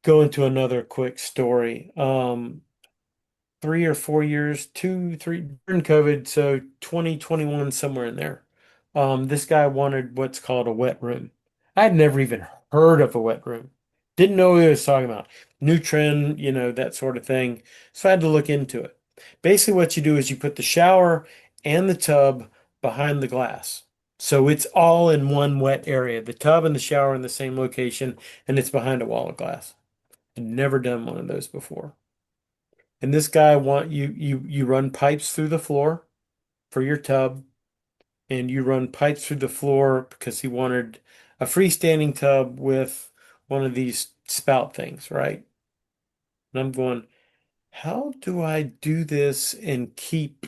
go into another quick story. 3 or 4 years, two, three during COVID, so 2021, somewhere in there. This guy wanted what's called a wet room. I'd never even heard of a wet room. Didn't know what he was talking about. New trend, that sort of thing. So I had to look into it. Basically, what you do is you put the shower and the tub behind the glass. So it's all in one wet area. The tub and the shower in the same location, and it's behind a wall of glass. I'd never done one of those before. And this guy want you run pipes through the floor for your tub, and you run pipes through the floor because he wanted a freestanding tub with one of these spout things, right? And I'm going, how do I do this and keep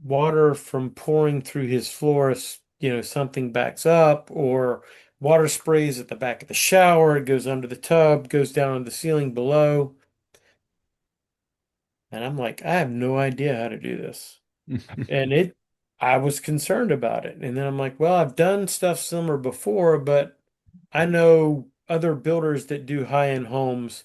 water from pouring through his floor if, something backs up or water sprays at the back of the shower, it goes under the tub, goes down on the ceiling below. And I'm like, I have no idea how to do this. And I was concerned about it. And then I'm like, well, I've done stuff similar before, but I know other builders that do high-end homes.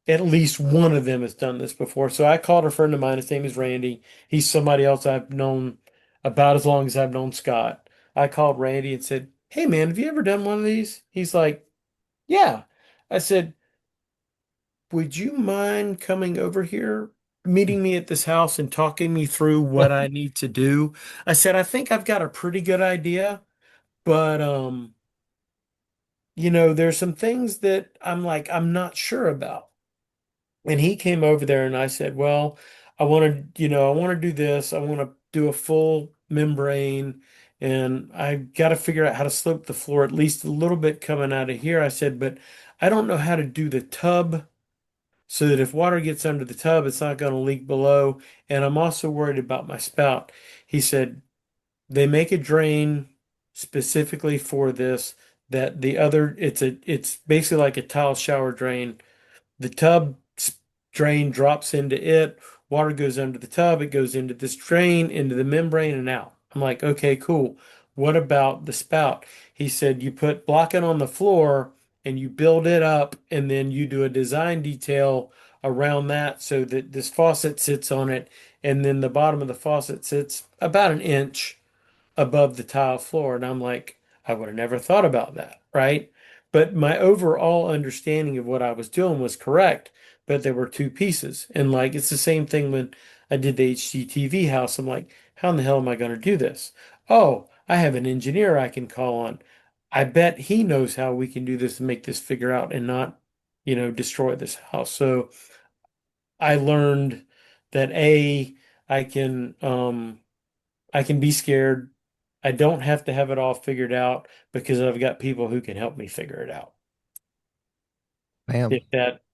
At least one of them has done this before. So I called a friend of mine. His name is Randy. He's somebody else I've known about as long as I've known Scott. I called Randy and said, hey, man, have you ever done one of these? He's like, yeah. I said, would you mind coming over here, meeting me at this house and talking me through what I need to do? I said, I think I've got a pretty good idea, but there's some things that I'm not sure about. And he came over there and I said, well, I want to do this. I want to do a full membrane and I got to figure out how to slope the floor at least a little bit coming out of here. I said, but I don't know how to do the tub so that if water gets under the tub, it's not going to leak below. And I'm also worried about my spout. He said, they make a drain specifically for this that the other, it's basically like a tile shower drain. The drain drops into it. Water goes under the tub. It goes into this drain, into the membrane, and out. I'm like, okay, cool. What about the spout? He said you put block it on the floor and you build it up, and then you do a design detail around that so that this faucet sits on it, and then the bottom of the faucet sits about an inch above the tile floor. And I'm like, I would have never thought about that, right? But my overall understanding of what I was doing was correct, but there were two pieces. And like, it's the same thing when I did the HGTV house. I'm like, how in the hell am I going to do this? Oh, I have an engineer I can call on. I bet he knows how we can do this and make this figure out and not, destroy this house. So I learned that I can, I can be scared. I don't have to have it all figured out because I've got people who can help me figure it out. Bam.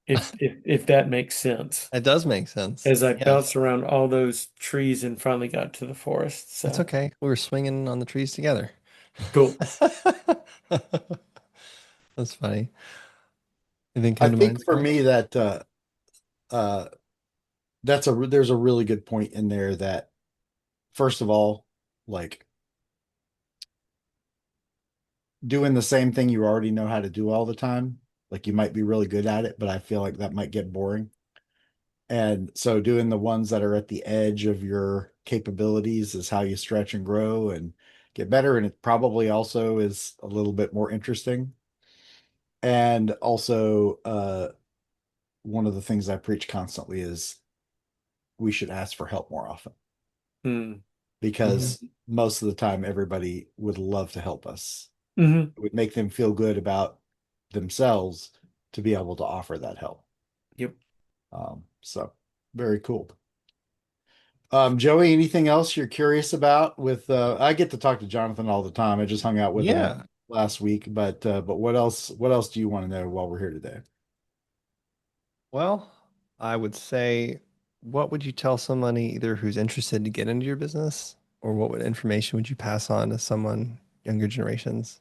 If that makes sense. It does make sense. As I bounced Yes. around all those trees and finally got to the forest. That's So okay. We were swinging on the trees together. cool. That's funny. Anything I come to mind, think for Scott? me that uh there's a really good point in there that first of all, like doing the same thing you already know how to do all the time, like you might be really good at it, but I feel like that might get boring. And so doing the ones that are at the edge of your capabilities is how you stretch and grow and get better. And it probably also is a little bit more interesting. And also, one of the things I preach constantly is we should ask for help more often Hmm. Hmm. because most of the time everybody would love to help us. Hmm. It would make them feel good about themselves to be able to offer that help. Yep. So very cool. Joey, anything else you're curious about with I get to talk to Jonathan all the time. I just hung out with him Yeah. last week, but what else do you want to know while we're here today? Well, I would say, what would you tell somebody either who's interested to get into your business, or what would information would you pass on to someone younger generations?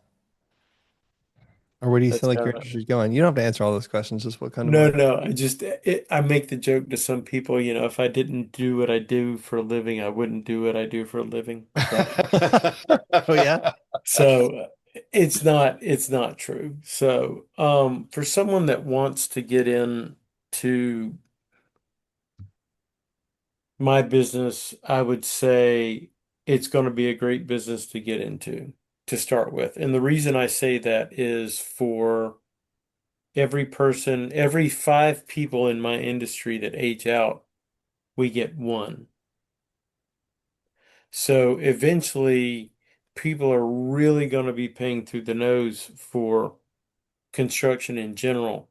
Or where do you feel That's like your kind of industry's going? You don't have to answer all those questions, just what come to no, mind. no. I make the joke to some people, if I didn't do what I do for a living, I wouldn't do what I do for a living. Right. Oh yeah. So it's not true. So for someone that wants to get into my business, I would say it's going to be a great business to get into to start with. And the reason I say that is for every five people in my industry that age out, we get one. So eventually people are really going to be paying through the nose for construction in general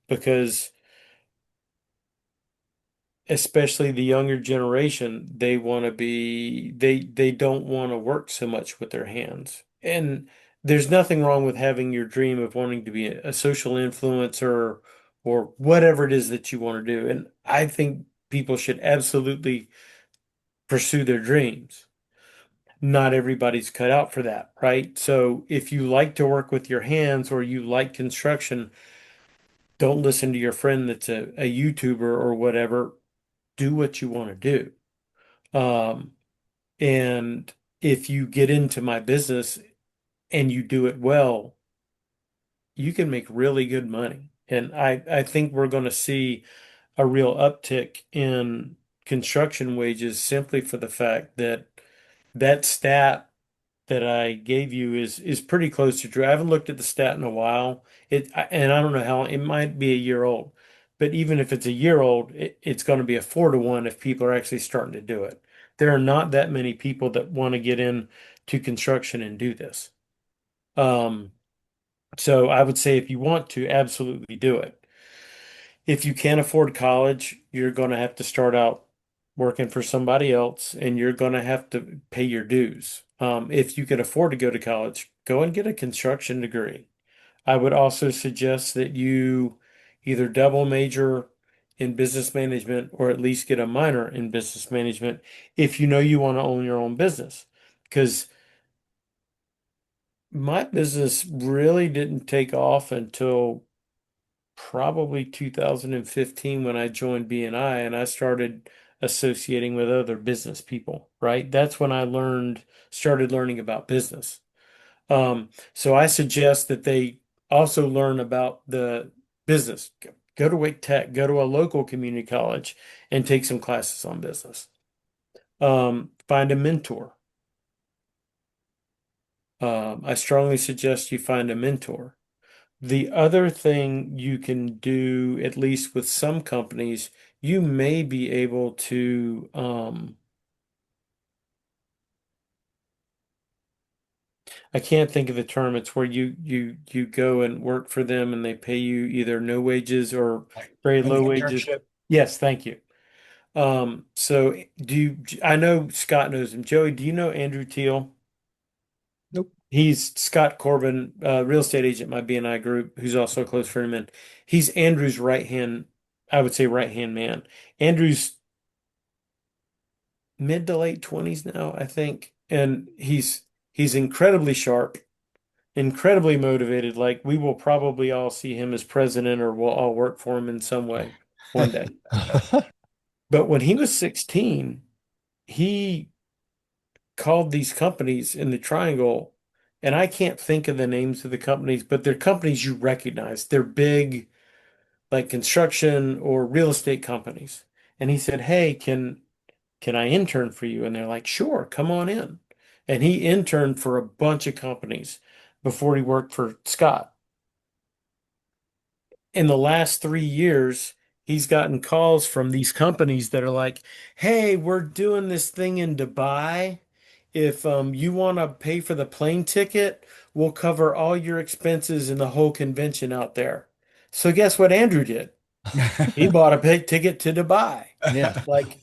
because especially the younger generation, they want to be they don't want to work so much with their hands. And there's nothing wrong with having your dream of wanting to be a social influencer or whatever it is that you want to do. And I think people should absolutely pursue their dreams. Not everybody's cut out for that, right? So if you like to work with your hands or you like construction, don't listen to your friend that's a YouTuber or whatever. Do what you want to do. Um, and if you get into my business and you do it well, you can make really good money. And I think we're going to see a real uptick in construction wages simply for the fact that that stat that I gave you is pretty close to true. I haven't looked at the stat in a while. And I don't know how it might be a year old, but even if it's a year old, it's going to be a 4-to-1 if people are actually starting to do it. There are not that many people that want to get into construction and do this. Um, so I would say if you want to, absolutely do it. If you can't afford college, you're going to have to start out working for somebody else and you're going to have to pay your dues. If you can afford to go to college, go and get a construction degree. I would also suggest that you either double major in business management or at least get a minor in business management if you know you want to own your own business. Because my business really didn't take off until probably 2015 when I joined BNI and I started associating with other business people, right? That's when I started learning about business. So I suggest that they also learn about the business. Go to Wake Tech, go to a local community college and take some classes on business. Find a mentor. I strongly suggest you find a mentor. The other thing you can do, at least with some companies, you may be able to, I can't think of the term. It's where you go and work for them and they pay you either no wages or Like very an low wages. internship. Yes, thank you. So I know Scott knows him. Joey, do you know Andrew Teal? Nope. He's Scott Corbin, real estate agent, my BNI group, who's also a close friend of mine. He's Andrew's right hand, I would say right hand man. Andrew's mid to late 20s now, I think. And he's incredibly sharp, incredibly motivated. Like we will probably all see him as president or we'll all work for him in some way one day. But when he was 16, he called these companies in the triangle, and I can't think of the names of the companies, but they're companies you recognize. They're big, like construction or real estate companies. And he said, "Hey, can I intern for you?" And they're like, "Sure, come on in." And he interned for a bunch of companies before he worked for Scott. In the last 3 years, he's gotten calls from these companies that are like, "Hey, we're doing this thing in Dubai. If you want to pay for the plane ticket, we'll cover all your expenses in the whole convention out there." So guess what Andrew did? He bought a big ticket to Dubai. Yeah. Like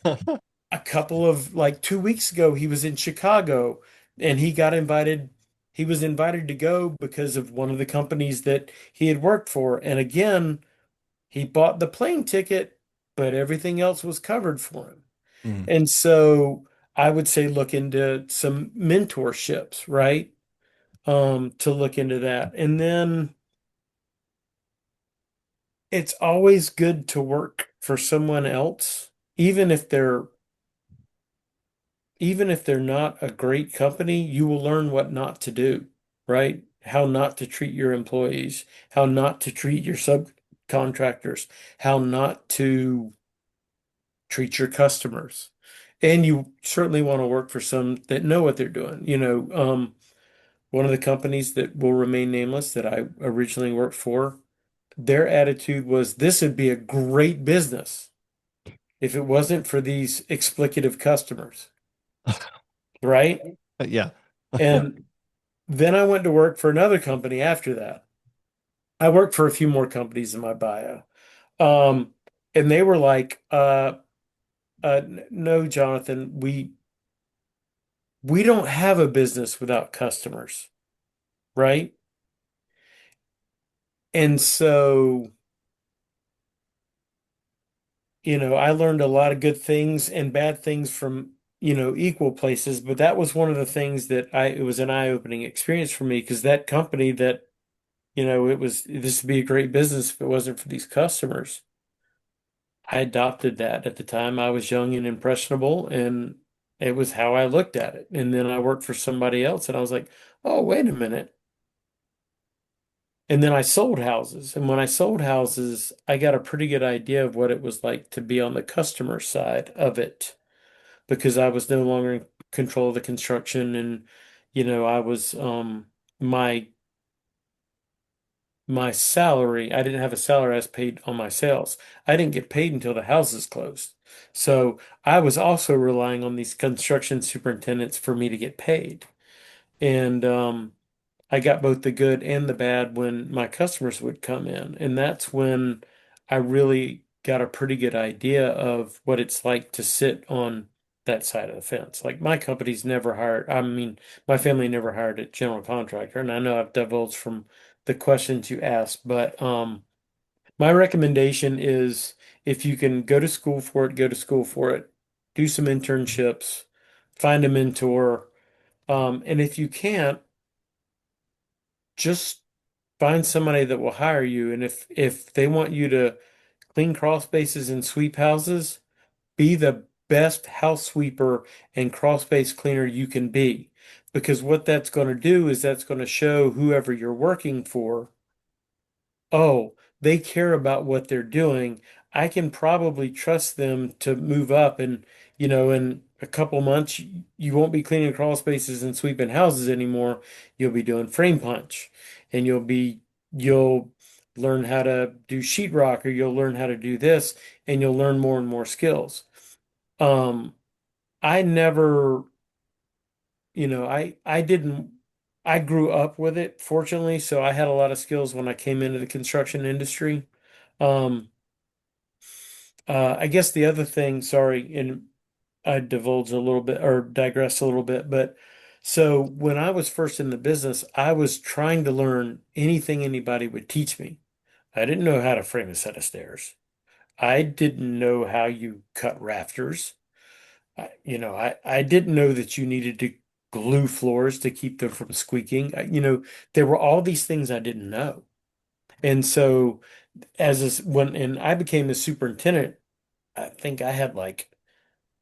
a couple of like 2 weeks ago, he was in Chicago and he was invited to go because of one of the companies that he had worked for. And again, he bought the plane ticket, but everything else was covered for him. Mm. And so I would say look into some mentorships, right? To look into that. And then it's always good to work for someone else, even if they're not a great company, you will learn what not to do, right? How not to treat your employees, how not to treat your subcontractors, how not to treat your customers. And you certainly want to work for some that know what they're doing. One of the companies that will remain nameless that I originally worked for, their attitude was this would be a great business if it wasn't for these explicative customers, right? Yeah. And then I went to work for another company after that. I worked for a few more companies in my bio. Um, and they were like, no, Jonathan, we don't have a business without customers. right? And so, I learned a lot of good things and bad things from, equal places, but that was one of the things that it was an eye-opening experience for me because that company that, this would be a great business if it wasn't for these customers. I adopted that at the time. I was young and impressionable, and it was how I looked at it. And then I worked for somebody else, and I was like, oh, wait a minute. And then I sold houses. And when I sold houses, I got a pretty good idea of what it was like to be on the customer side of it because I was no longer in control of the construction. And, I was, my my salary, I didn't have a salary, I was paid on my sales. I didn't get paid until the houses closed. So I was also relying on these construction superintendents for me to get paid. And I got both the good and the bad when my customers would come in. And that's when I really got a pretty good idea of what it's like to sit on that side of the fence. Like my company's never hired, I mean, my family never hired a general contractor. And I know I've divulged from the questions you asked, but my recommendation is if you can go to school for it, go to school for it, do some internships, find a mentor. And if you can't, just find somebody that will hire you. And if they want you to clean crawl spaces and sweep houses, be the best house sweeper and crawl space cleaner you can be. Because what that's going to do is that's going to show whoever you're working for, oh, they care about what they're doing. I can probably trust them to move up and, in a couple months, you won't be cleaning crawl spaces and sweeping houses anymore. You'll be doing frame punch and you'll learn how to do sheetrock or you'll learn how to do this and you'll learn more and more skills. Um, I never, I didn't, I grew up with it, fortunately, so I had a lot of skills when I came into the construction industry. Um, I guess the other thing, sorry, and I divulge a little bit or digress a little bit, but so when I was first in the business, I was trying to learn anything anybody would teach me. I didn't know how to frame a set of stairs. I didn't know how you cut rafters. I didn't know that you needed to glue floors to keep them from squeaking. There were all these things I didn't know. And so when I became a superintendent, I think I had like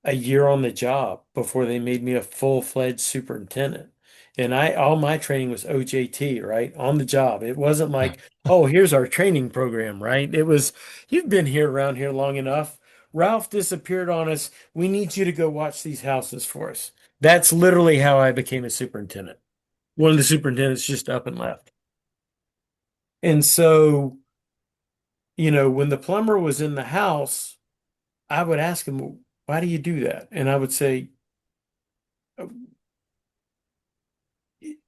a year on the job before they made me a full-fledged superintendent. And all my training was OJT, right? On the job. It wasn't like, oh, here's our training program, right? It was, you've been here around here long enough. Ralph disappeared on us. We need you to go watch these houses for us. That's literally how I became a superintendent. One of the superintendents just up and left. And so, when the plumber was in the house, I would ask him, "Well, why do you do that?" And I would say,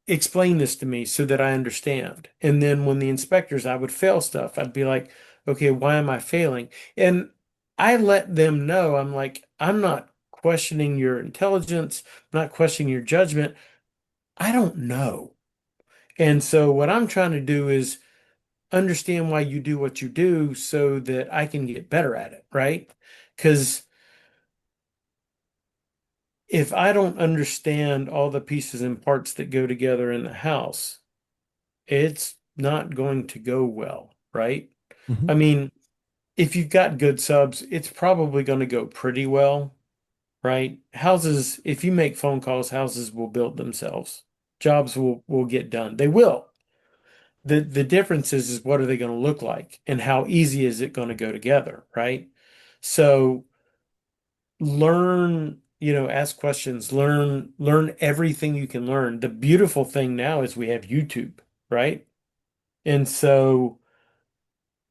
explain this to me so that I understand. And then when the inspectors, I would fail stuff. I'd be like, okay, why am I failing? And I let them know, I'm like, I'm not questioning your intelligence, I'm not questioning your judgment. I don't know. And so what I'm trying to do is understand why you do what you do so that I can get better at it, right? Because if I don't understand all the pieces and parts that go together in the house, it's not going to go well, right? Mhm. I mean, if you've got good subs, it's probably going to go pretty well, right? Houses, if you make phone calls, houses will build themselves. Jobs will get done. They will. The difference is what are they going to look like and how easy is it going to go together, right? So learn, ask questions, learn everything you can learn. The beautiful thing now is we have YouTube, right? And so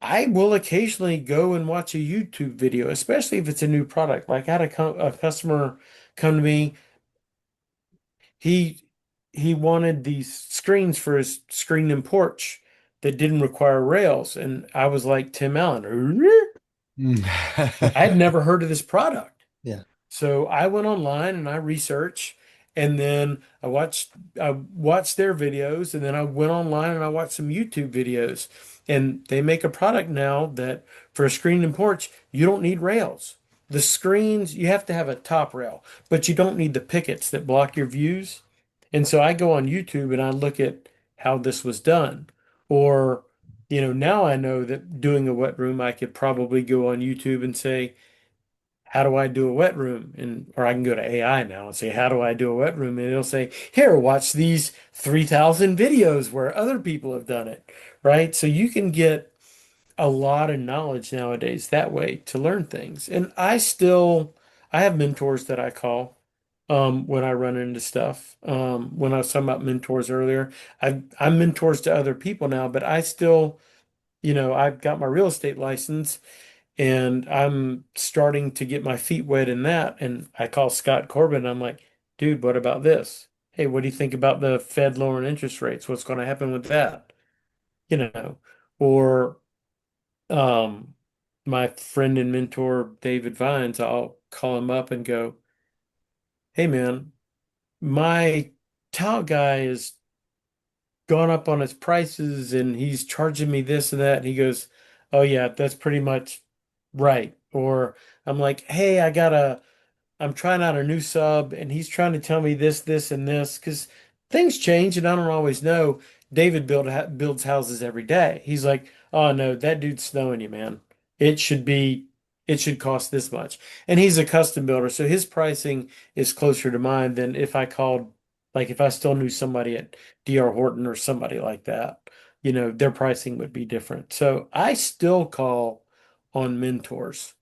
I will occasionally go and watch a YouTube video, especially if it's a new product. Like I had a customer come to me. He he wanted these screens for his screen and porch that didn't require rails, and I was like, Tim Allen, Mm. I had never heard of this product. Yeah. So I went online and I researched, And then I watched their videos, and then I went online and I watched some YouTube videos. And they make a product now that for a screen and porch, you don't need rails. The screens, you have to have a top rail, but you don't need the pickets that block your views. And so I go on YouTube and I look at how this was done. Or, now I know that doing a wet room, I could probably go on YouTube and say, how do I do a wet room? Or I can go to AI now and say, how do I do a wet room? And it'll say, here, watch these 3,000 videos where other people have done it, right? So you can get a lot of knowledge nowadays that way to learn things. And I have mentors that I call when I run into stuff. When I was talking about mentors earlier, I'm mentors to other people now, but I still, I've got my real estate license and I'm starting to get my feet wet in that. And I call Scott Corbin. I'm like, dude, what about this? Hey, what do you think about the Fed lowering interest rates? What's going to happen with that? You know, or um, my friend and mentor, David Vines, I'll call him up and go, hey, man, my tile guy has gone up on his prices and he's charging me this and that. And he goes, oh, yeah, that's pretty much right. Or I'm like, hey, I'm trying out a new sub and he's trying to tell me this, this, and this because things change and I don't always know. Builds houses every day. He's like, oh no, that dude's snowing you, man. It should be, it should cost this much. And he's a custom builder, so his pricing is closer to mine than if I called, like if I still knew somebody at DR Horton or somebody like that, their pricing would be different. So I still call on mentors.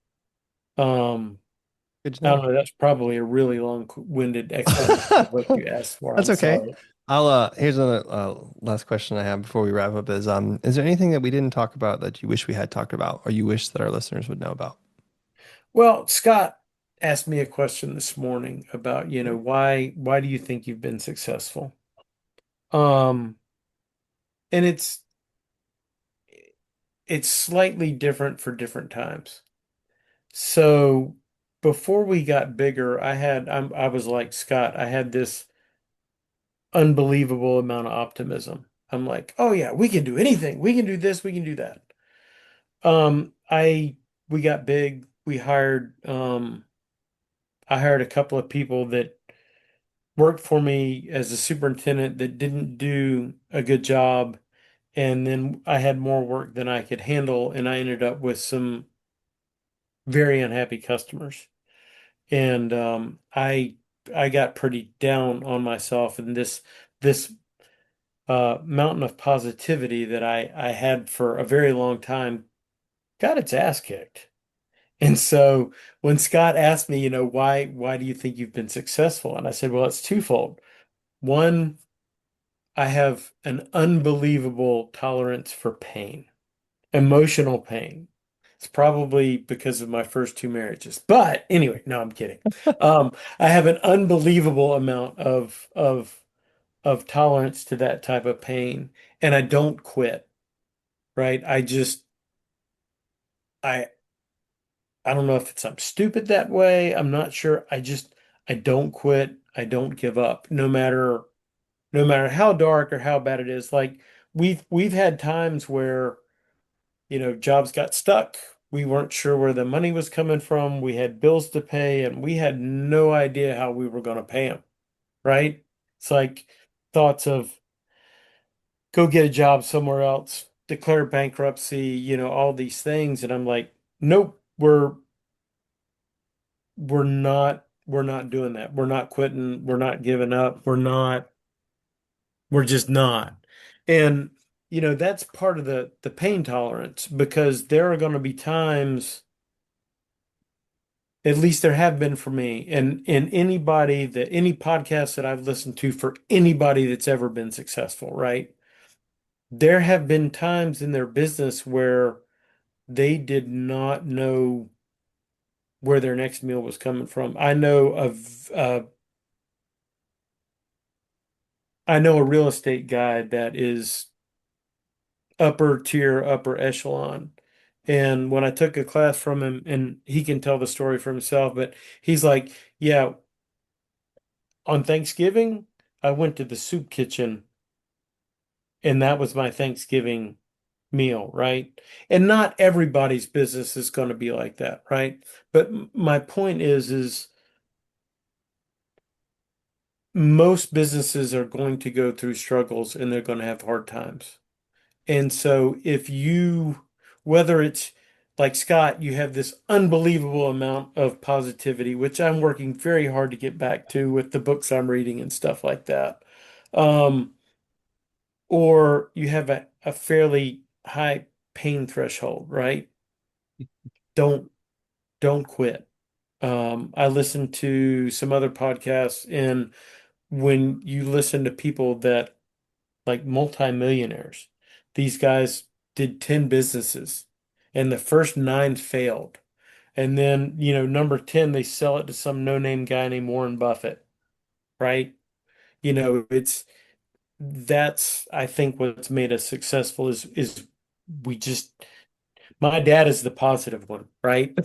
Um, Good to I know. don't know. That's probably a really long-winded explanation of what you asked for. That's I'm okay. sorry. I'll here's another last question I have before we wrap up is there anything that we didn't talk about that you wish we had talked about or you wish that our listeners would know about? Well, Scott asked me a question this morning about, why do you think you've been successful? Um, and it's slightly different for different times. So before we got bigger, I was like Scott, I had this unbelievable amount of optimism. I'm like, oh yeah, we can do anything. We can do this, we can do that. I we got big. I hired a couple of people that worked for me as a superintendent that didn't do a good job, and then I had more work than I could handle, and I ended up with some very unhappy customers. And I got pretty down on myself, and this mountain of positivity that I had for a very long time got its ass kicked. And so when Scott asked me, why do you think you've been successful? And I said, well, it's twofold. One, I have an unbelievable tolerance for pain, emotional pain. It's probably because of my first two marriages. But anyway, no, I'm kidding. I have an unbelievable amount of tolerance to that type of pain, and I don't quit, right? I I don't know if it's I'm stupid that way. I'm not sure. I don't quit. I don't give up, no matter how dark or how bad it is. Like we've had times where, jobs got stuck. We weren't sure where the money was coming from. We had bills to pay and we had no idea how we were going to pay them, right? It's like thoughts of go get a job somewhere else, declare bankruptcy, all these things. And I'm like, nope, we're not doing that. We're not quitting. We're not giving up. We're just not. And that's part of the pain tolerance because there are going to be times, at least there have been for me, and any podcast that I've listened to for anybody that's ever been successful, right? There have been times in their business where they did not know where their next meal was coming from. I know a real estate guy that is upper tier, upper echelon. And when I took a class from him, and he can tell the story for himself, but he's like, yeah, on Thanksgiving, I went to the soup kitchen and that was my Thanksgiving meal, right? And not everybody's business is going to be like that, right? But my point is most businesses are going to go through struggles and they're going to have hard times. And so if you, whether it's like Scott, you have this unbelievable amount of positivity, which I'm working very hard to get back to with the books I'm reading and stuff like that. Um, or you have a fairly high pain threshold, right? Don't don't quit. I listened to some other podcasts, and when you listen to people that like multimillionaires, these guys did 10 businesses, and the first nine failed. And then, number 10, they sell it to some no-name guy named Warren Buffett, right? That's I think what's made us successful is we just my dad is the positive one, right?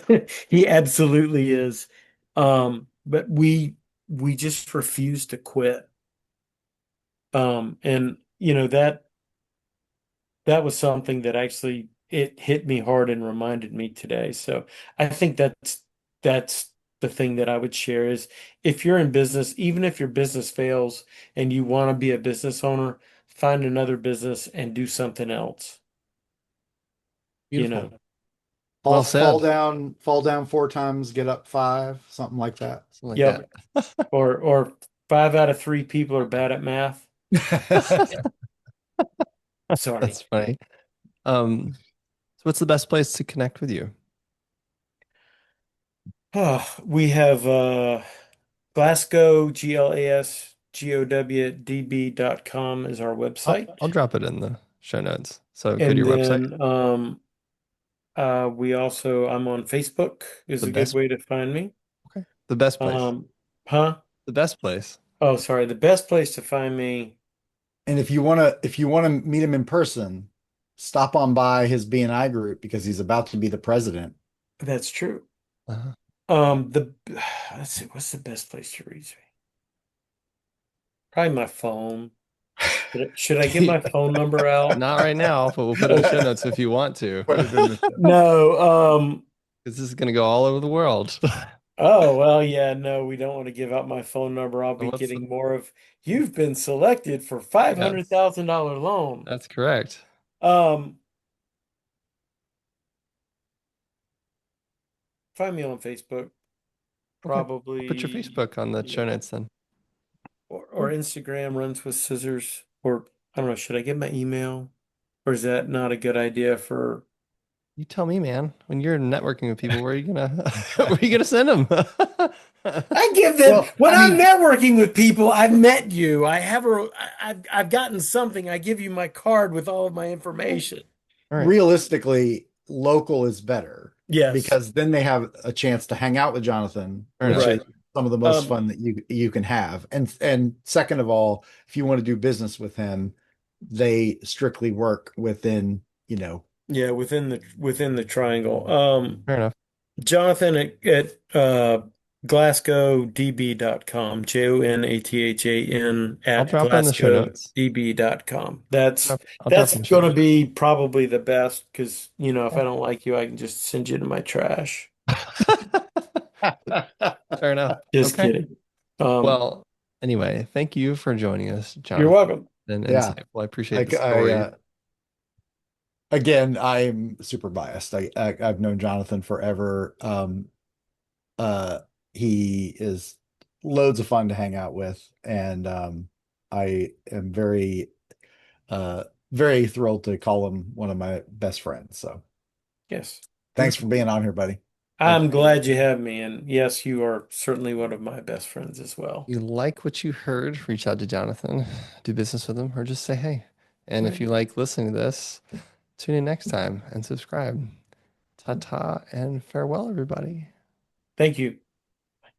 He absolutely is. But we just refuse to quit. And that was something that actually it hit me hard and reminded me today. So I think that's the thing that I would share is if you're in business, even if your business fails and you want to be a business owner, find another business and do something else, you Beautiful. know. Fall, Well fall said. down, fall down 4 times, get up 5, something like that. Something like Yep. that. Or 5 out of 3 people are bad at math. Sorry. That's funny. So what's the best place to connect with you? We have Glasgow, GlasgowDB.com is our website. I'll drop it in the show notes. So go to And your website. then I'm on Facebook is The a good best, way to find me. okay. The best place. Um, huh? The best place. Oh, sorry. The best place to find me, And if you wanna meet him in person, stop on by his BNI group because he's about to be the president. that's true. Uh-huh. The let's see, what's the best place to reach me? Probably my phone. Should I give my phone number out? Not right now, but we'll put it in the show notes if you want to, Put it in the show. No, because this is going to go all over the world. oh, well, yeah, no, we don't want to give out my phone number. I'll So be what's getting more of, you've been selected for yes, $500,000 loan. that's correct. Um, Find me on Facebook, Okay. I'll put your probably, Facebook on the show notes then. or Instagram runs with scissors, or I don't know, should I give my email? Or is that not a good idea for You tell me, man, when you're networking with people, where are you gonna where are you gonna send them? I give them Well, when I I'm mean, networking with people. I've met you. I've gotten something. I give you my card with all of my information. All right. realistically, local is better Yes, because then they have a chance to hang out with Jonathan, Fair which enough. is right. some of the most Um, fun that you can have. And second of all, if you want to do business with him, they strictly work within, yeah, within the triangle. Fair enough. Jonathan at GlasgowDB.com, JONATHAN I'll at drop it in the show notes. GlasgowDB.com. That's I'll drop it that's in the show going to notes. be probably the best because if Yeah. I don't like you, I can just send you to my trash. Fair enough. Just Okay. kidding. Um, Well, anyway, thank you for joining us, you're Jonathan, welcome. and Yeah. insightful. I appreciate I, the I story. again, I'm super biased. I've known Jonathan forever. Uh, he is loads of fun to hang out with, and I am uh, very thrilled to call him one of my best friends. So Yes. thanks for being on here, buddy. Well, I'm glad you have me. And yes, you are certainly one of my best friends as well. you like what you heard, reach out to Jonathan, do business with him, or just say hey. And if Right. you like listening to this, tune in next time and subscribe. Ta-ta and farewell, everybody. Thank you.